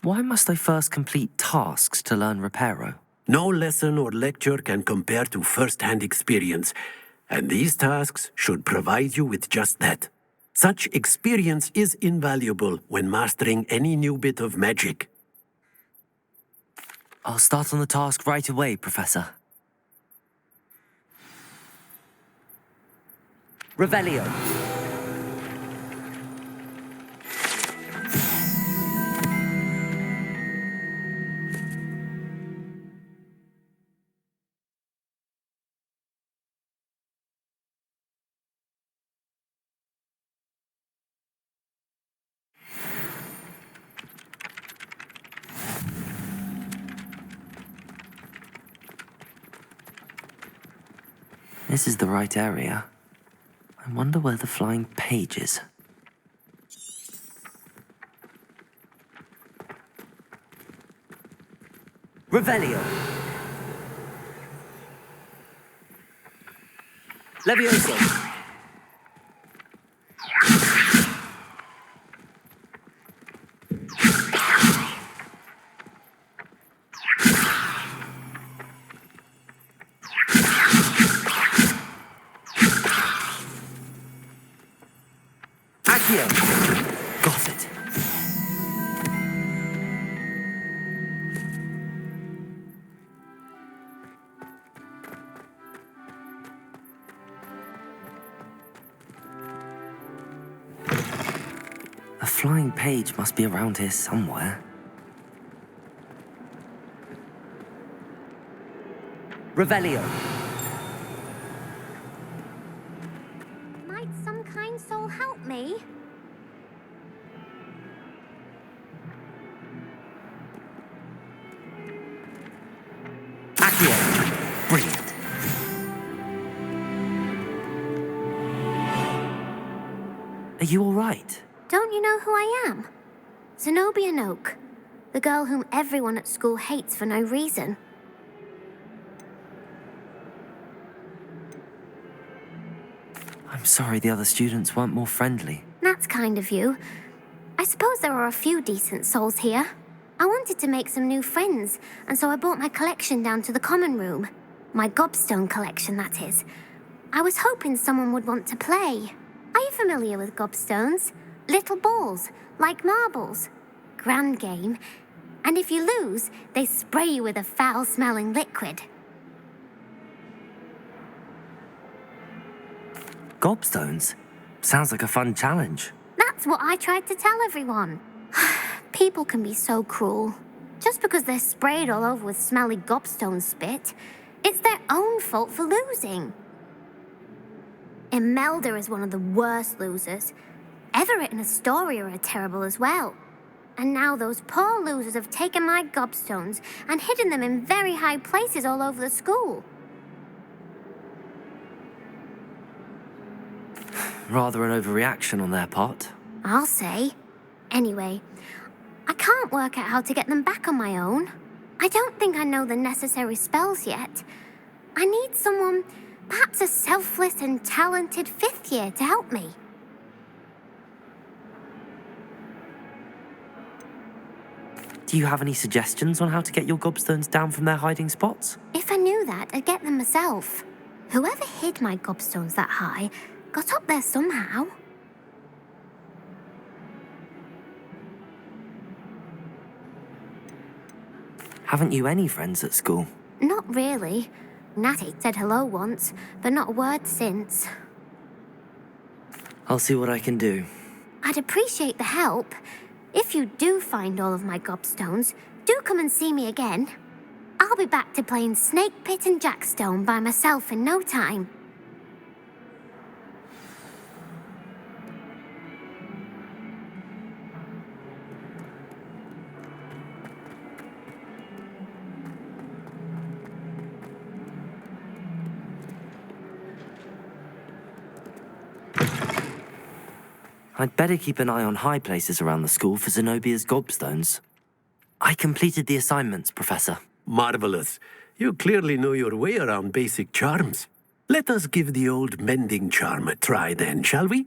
Why must I first complete tasks to learn Reparo? No lesson or lecture can compare to first-hand experience, and these tasks should provide you with just that. Such experience is invaluable when mastering any new bit of magic. I'll start on the task right away, Professor. Revelio. This is the right area. I wonder where the flying page is. Revelio. Levioso. Accio. Got it. A flying page must be around here somewhere. Revelio. Might some kind soul help me? Accio. Brilliant. Are you all right? Don't you know who I am? Zenobia Noak, the girl whom everyone at school hates for no reason. I'm sorry the other students weren't more friendly. That's kind of you. I suppose there are a few decent souls here. I wanted to make some new friends, and so I brought my collection down to the common room. My gobstone collection, that is. I was hoping someone would want to play. Are you familiar with gobstones? Little balls, like marbles. Grand game. And if you lose, they spray you with a foul-smelling liquid. Gobstones? Sounds like a fun challenge. That's what I tried to tell everyone. People can be so cruel. Just because they're sprayed all over with smelly gobstone spit, it's their own fault for losing. Imelda is one of the worst losers. Everett and Astoria are terrible as well. And now those poor losers have taken my gobstones and hidden them in very high places all over the school. Rather an overreaction on their part. I'll say. Anyway, I can't work out how to get them back on my own. I don't think I know the necessary spells yet. I need someone, perhaps a selfless and talented 5th year to help me. Do you have any suggestions on how to get your gobstones down from their hiding spots? If I knew that, I'd get them myself. Whoever hid my gobstones that high got up there somehow. Haven't you any friends at school? Not really. Natty said hello once, but not a word since. I'll see what I can do. I'd appreciate the help. If you do find all of my gobstones, do come and see me again. I'll be back to playing Snake Pit and Jackstone by myself in no time. I'd better keep an eye on high places around the school for Zenobia's gobstones. I completed the assignments, Professor. Marvelous. You clearly know your way around basic charms. Let us give the old mending charm a try then, shall we?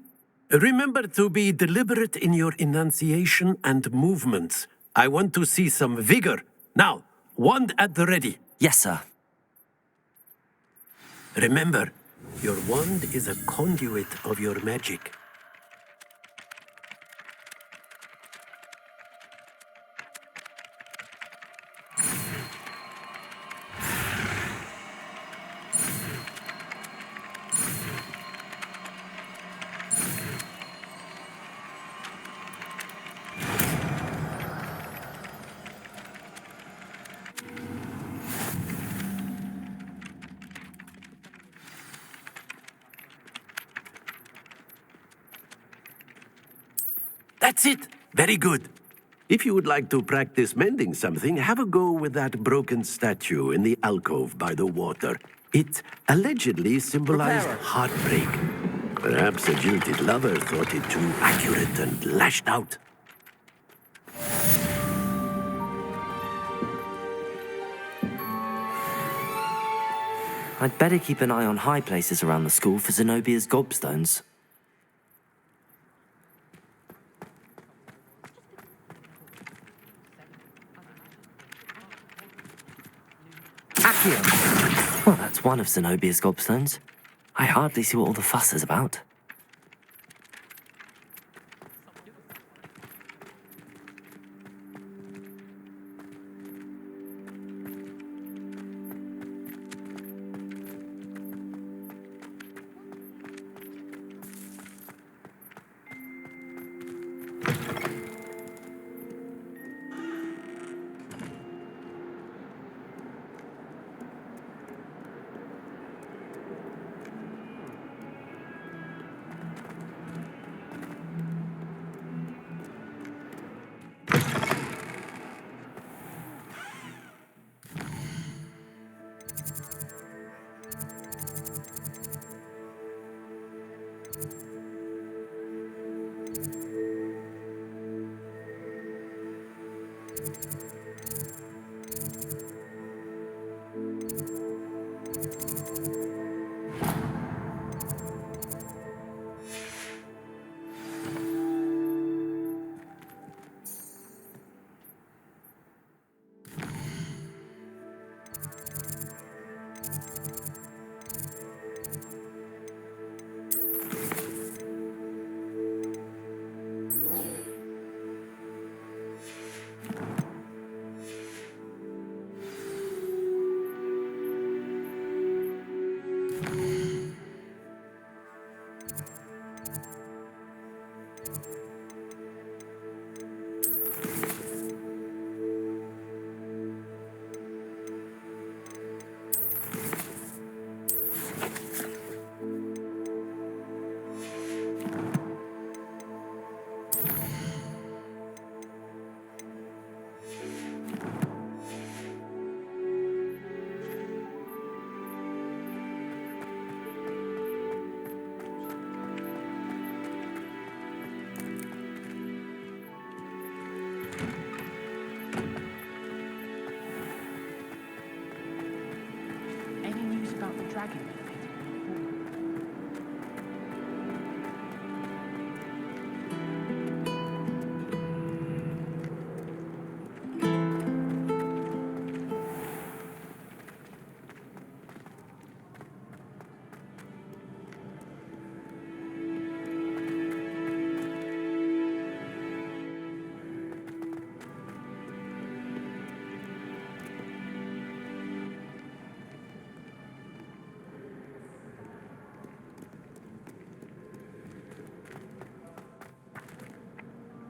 Remember to be deliberate in your enunciation and movements. I want to see some vigor. Now, wand at the ready. Yes, sir. Remember, your wand is a conduit of your magic. That's it. Very good. If you would like to practice mending something, have a go with that broken statue in the alcove by the water. It allegedly symbolized heartbreak. Perhaps a jilted lover thought it too accurate and lashed out. I'd better keep an eye on high places around the school for Zenobia's gobstones. Accio! Well, that's one of Zenobia's gobstones. I hardly see what all the fuss is about. dragon.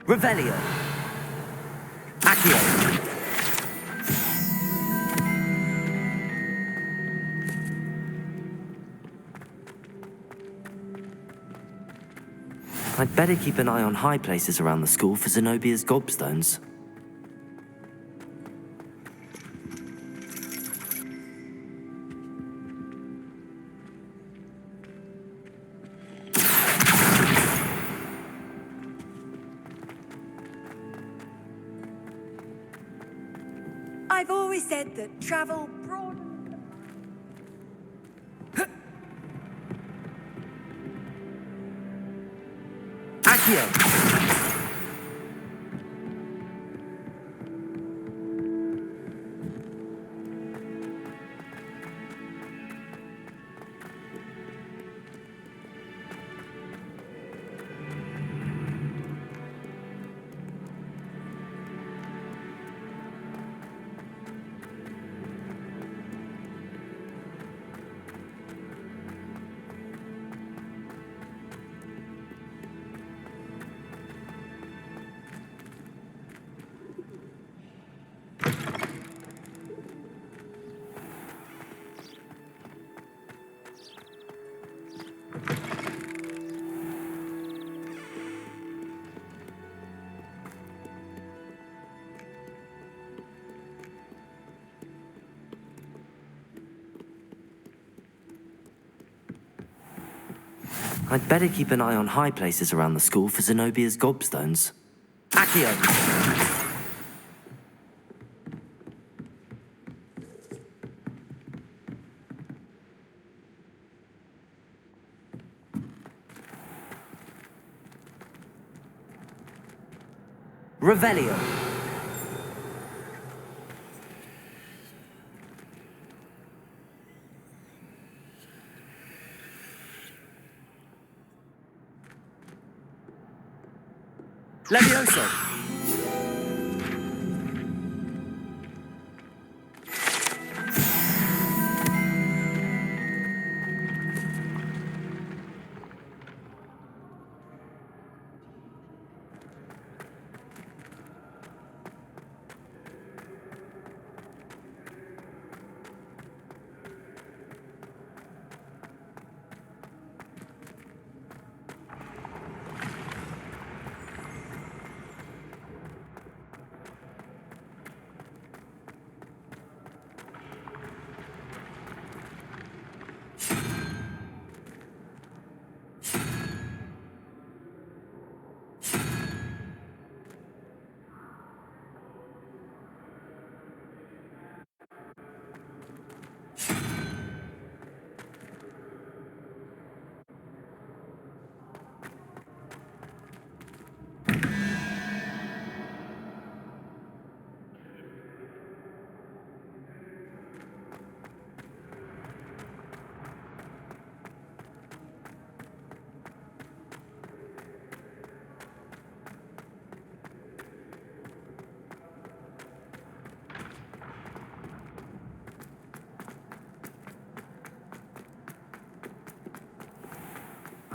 Revelio. Accio. I'd better keep an eye on high places around the school for Zenobia's gobstones. I've always said that travel broadens the Accio. I'd better keep an eye on high places around the school for Zenobia's gobstones. Accio. Revelio. Levioso.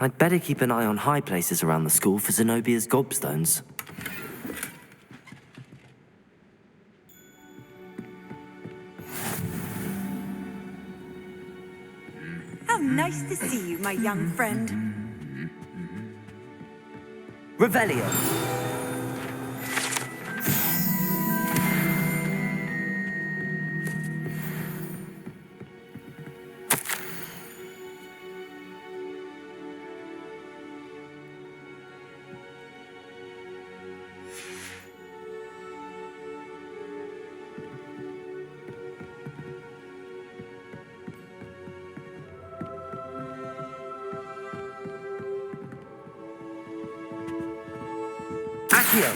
I'd better keep an eye on high places around the school for Zenobia's gobstones. How nice to see you, my young friend. Revelio. Accio!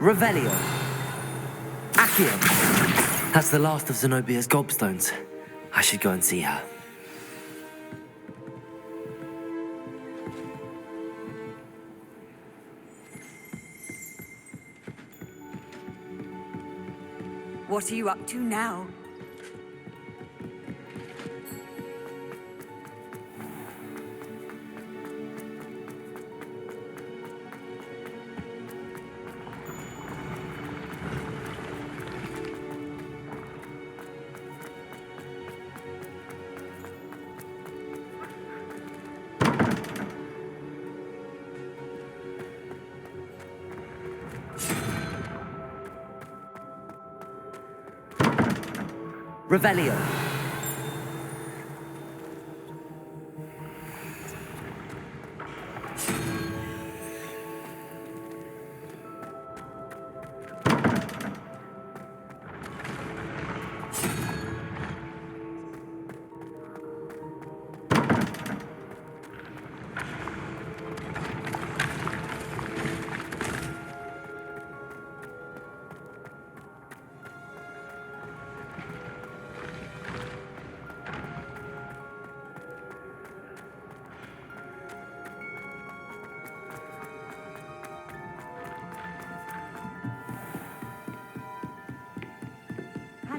Revelio. Accio. That's the last of Zenobia's gobstones. I should go and see her. What are you up to now? Revelio.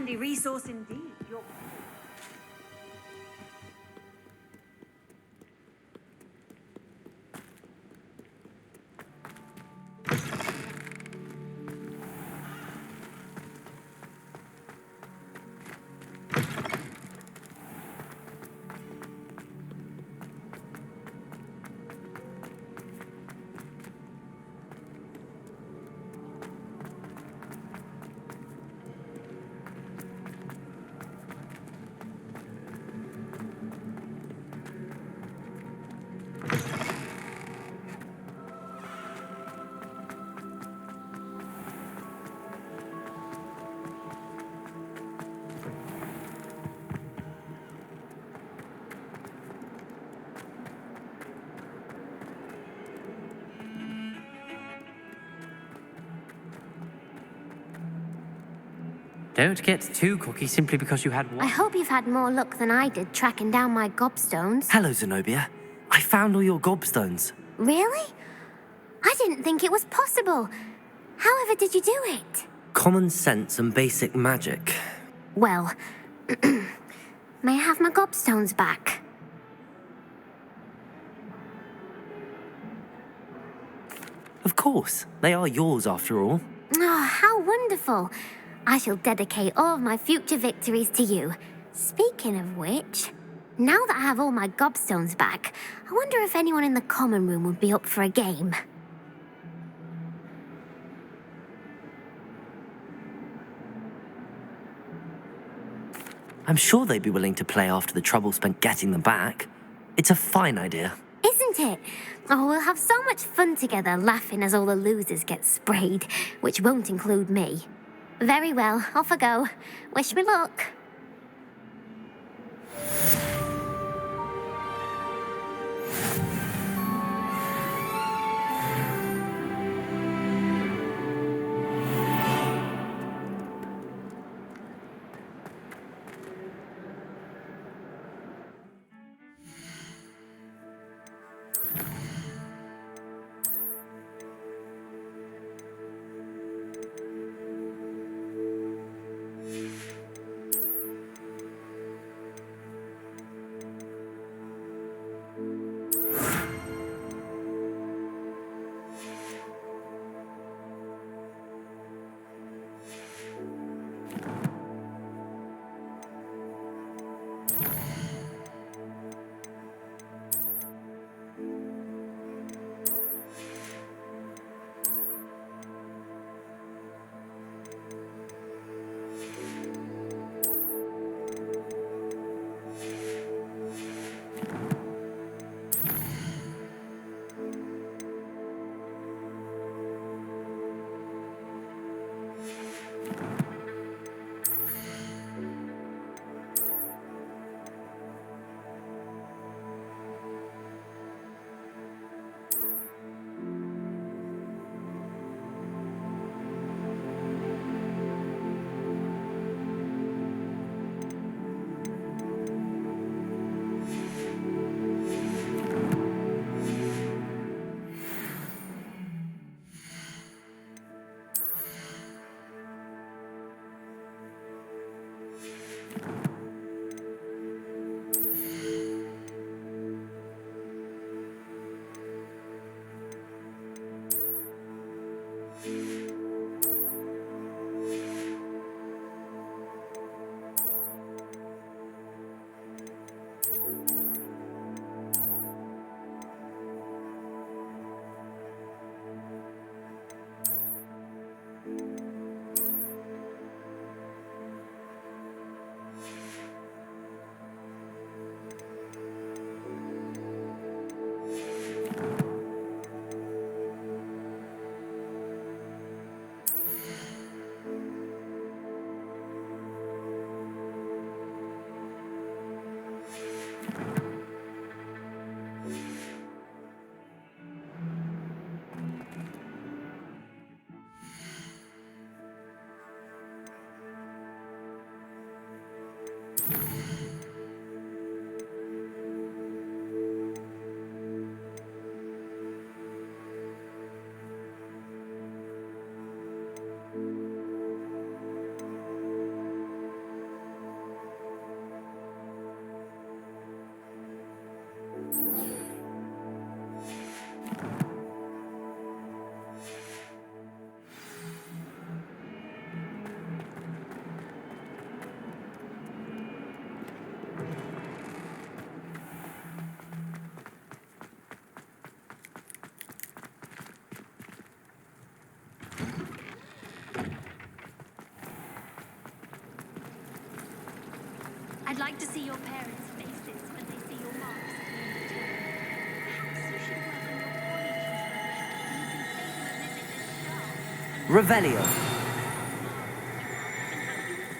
Handy resource indeed. Don't get too cocky simply because you had I one. hope you've had more luck than I did tracking down my gobstones. Hello, Zenobia. I found all your gobstones. Really? I didn't think it was possible. However did you do it? Common sense and basic magic. Well, may I have my gobstones back? Of course. They are yours after all. Oh, how wonderful. I shall dedicate all of my future victories to you. Speaking of which, now that I have all my gobstones back, I wonder if anyone in the common room would be up for a game. I'm sure they'd be willing to play after the trouble spent getting them back. It's a fine idea. Isn't it? Oh, we'll have so much fun together laughing as all the losers get sprayed, which won't include me. Very well, off I go. Wish me luck. I'd like to see your parents' faces when they see your marks at the end of term. Perhaps you should work on your polyjuice version, and you can pay them a visit this sharp. Revelio.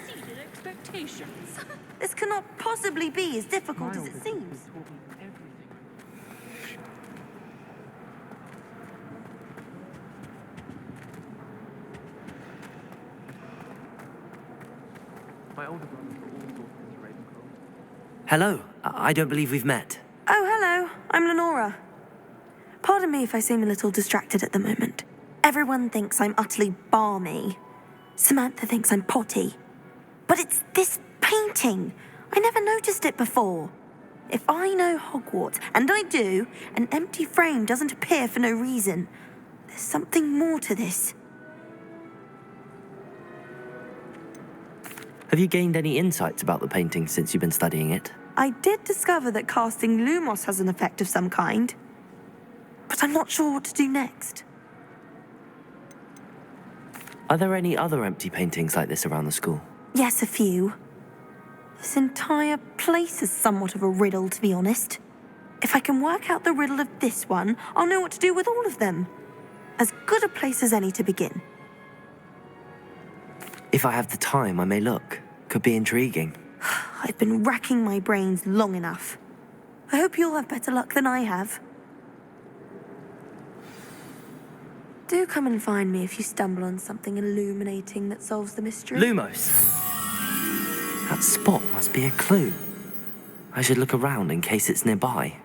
Exceeded expectations. This cannot possibly be as difficult as it seems. My older brother got all sorts of Ravenclaw. Hello. I don't believe we've met. Oh, hello. I'm Lenora. Pardon me if I seem a little distracted at the moment. Everyone thinks I'm utterly balmy. Samantha thinks I'm potty. But it's this painting. I never noticed it before. If I know Hogwarts, and I do, an empty frame doesn't appear for no reason. There's something more to this. Have you gained any insights about the painting since you've been studying it? I did discover that casting Lumos has an effect of some kind. But I'm not sure what to do next. Are there any other empty paintings like this around the school? Yes, a few. This entire place is somewhat of a riddle, to be honest. If I can work out the riddle of this one, I'll know what to do with all of them. As good a place as any to begin. If I have the time, I may look. Could be intriguing. I've been racking my brains long enough. I hope you'll have better luck than I have. Do come and find me if you stumble on something illuminating that solves the mystery. Lumos. That spot must be a clue. I should look around in case it's nearby.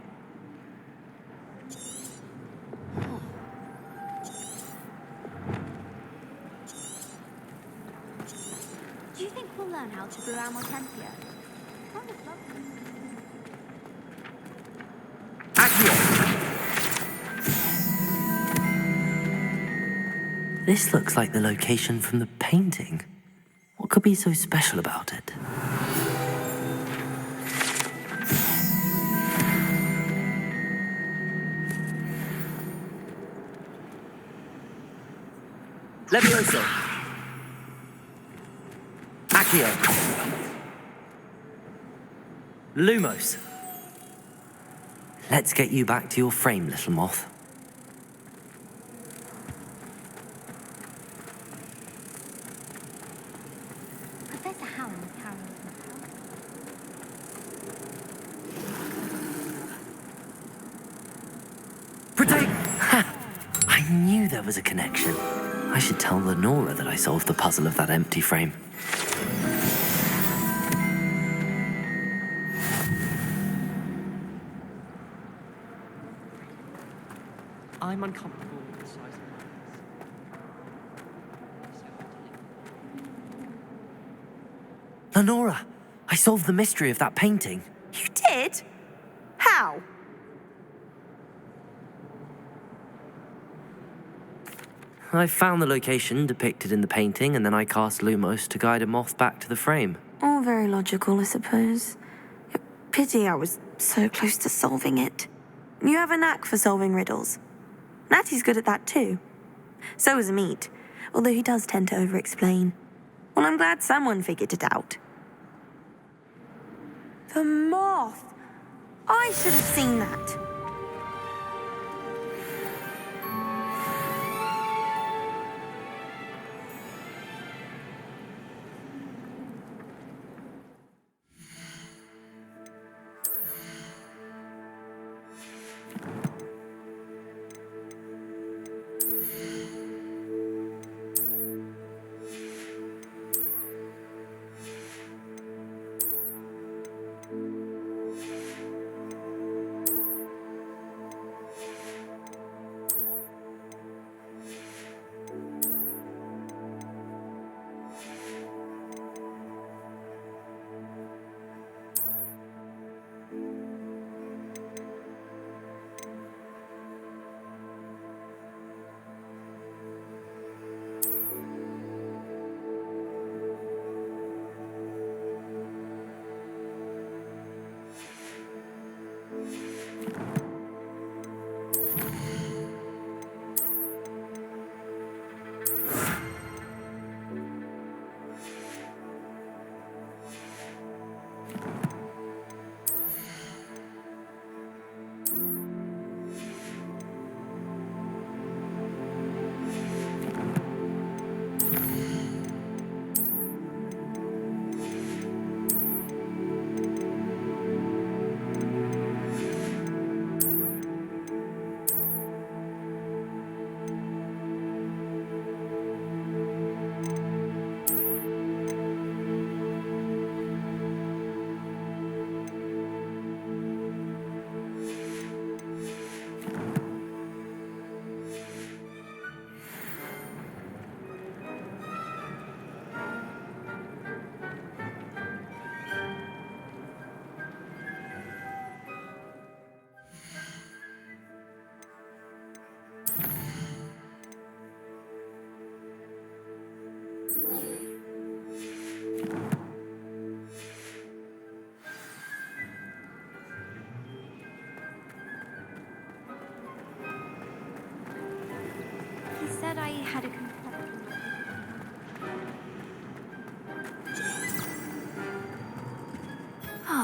Do you think we'll learn how to brew our Tempia? This looks like the location from the painting. What could be so special about it? Levioso. Accio. Lumos. Let's get you back to your frame, little moth. Professor Howard is carrying Protect! Ha! I knew there was a connection. I should tell Lenora that I solved the puzzle of that empty frame. I'm uncomfortable with the size of my eyes. Lenora, I solved the mystery of that painting. You did? How? I found the location depicted in the painting, and then I cast Lumos to guide a moth back to the frame. All very logical, I suppose. Pity I was so close to solving it. You have a knack for solving riddles. Natty's good at that too. So is Amit, although he does tend to over-explain. Well, I'm glad someone figured it out. The moth! I should have seen that.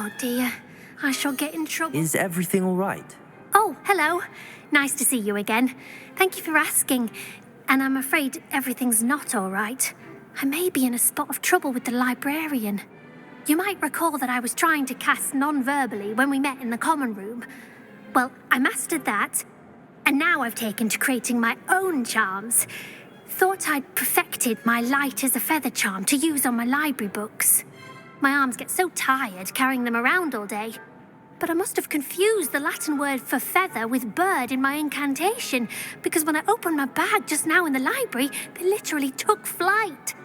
Oh dear, I shall get in trouble. Is everything all right? Oh, hello. Nice to see you again. Thank you for asking. And I'm afraid everything's not all right. I may be in a spot of trouble with the librarian. You might recall that I was trying to cast non-verbally when we met in the common room. Well, I mastered that, and now I've taken to creating my own charms. Thought I'd perfected my light as a feather charm to use on my library books. My arms get so tired carrying them around all day. But I must have confused the Latin word for feather with bird in my incantation, because when I opened my bag just now in the library, they literally took flight.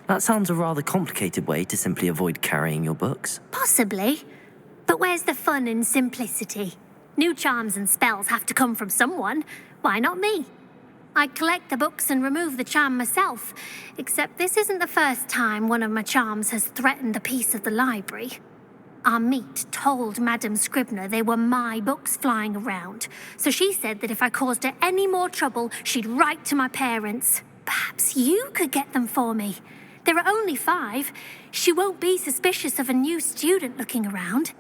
That sounds a rather complicated way to simply avoid carrying your books. Possibly. But where's the fun in simplicity? New charms and spells have to come from someone. Why not me? I collect the books and remove the charm myself, except this isn't the first time one of my charms has threatened the peace of the library. Our meet told Madame Scribner they were my books flying around, so she said that if I caused her any more trouble, she'd write to my parents. Perhaps you could get them for me. There are only 5. She won't be suspicious of a new student looking around.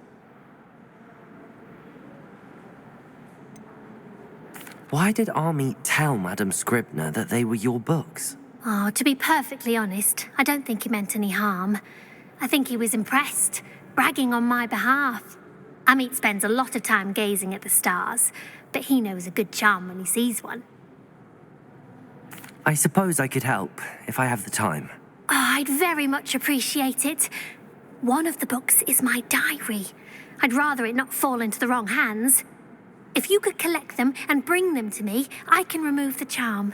Why did Army tell Madame Scribner that they were your books? Oh, to be perfectly honest, I don't think he meant any harm. I think he was impressed, bragging on my behalf. Amit spends a lot of time gazing at the stars, but he knows a good charm when he sees one. I suppose I could help, if I have the time. Oh, I'd very much appreciate it. One of the books is my diary. I'd rather it not fall into the wrong hands. If you could collect them and bring them to me, I can remove the charm.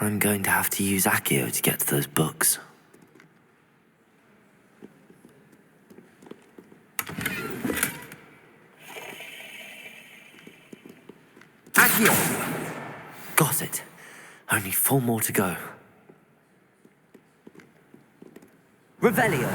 I'm going to have to use Accio to get to those books. Accio! Got it. Only 4 more to go. Revelio!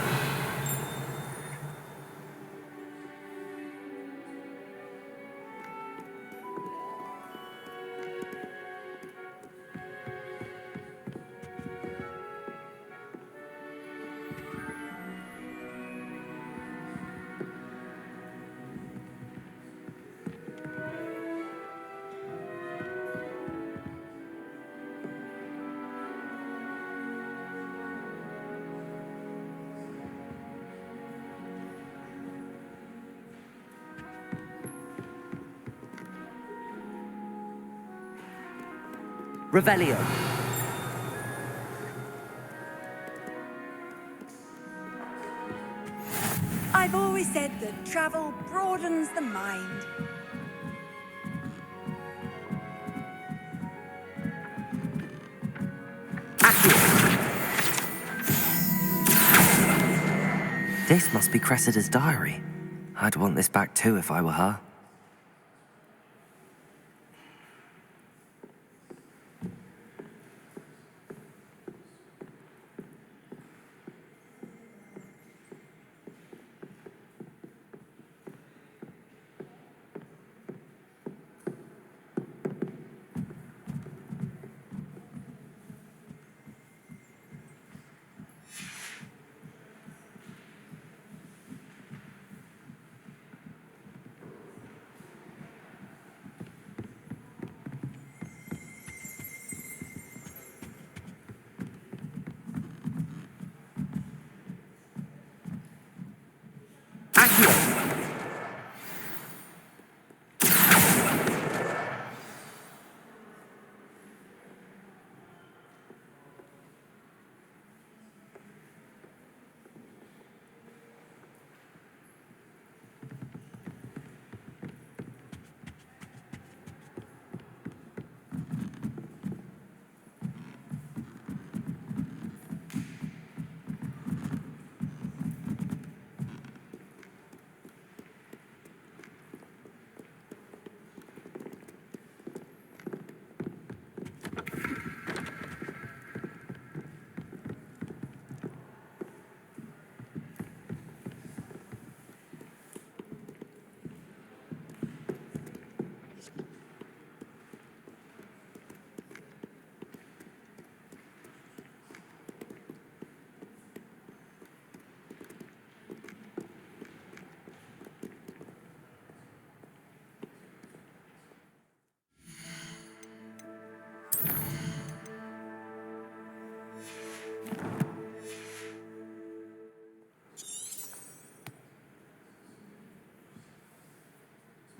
Revelio. I've always said that travel broadens the mind. This must be Cressida's diary. I'd want this back too if I were her.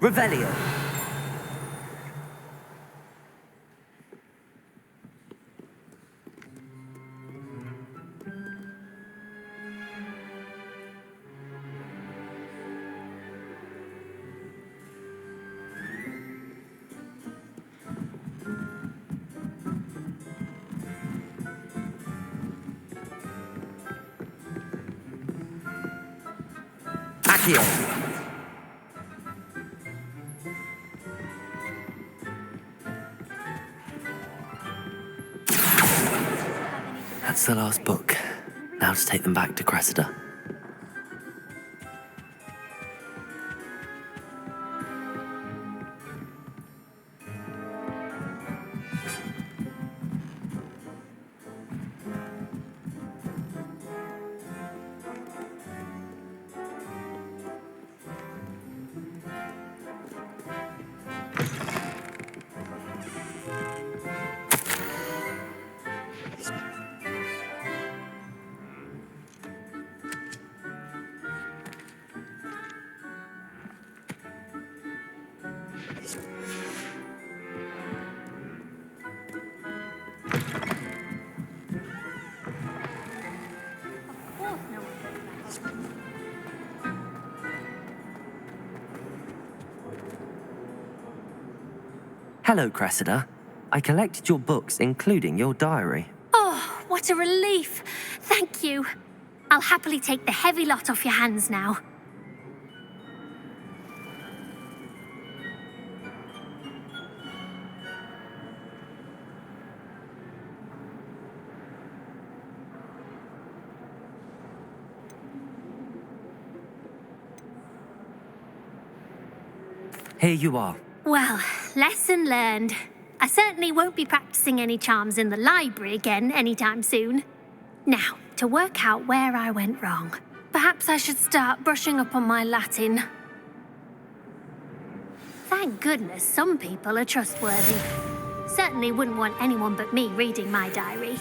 Revelio. Accio. That's the last book. Now to take them back to Cressida. Hello, Cressida. I collected your books, including your diary. Oh, what a relief. Thank you. I'll happily take the heavy lot off your hands now. Here you are. Well, lesson learned. I certainly won't be practicing any charms in the library again anytime soon. Now, to work out where I went wrong. Perhaps I should start brushing up on my Latin. Thank goodness some people are trustworthy. Certainly wouldn't want anyone but me reading my diary.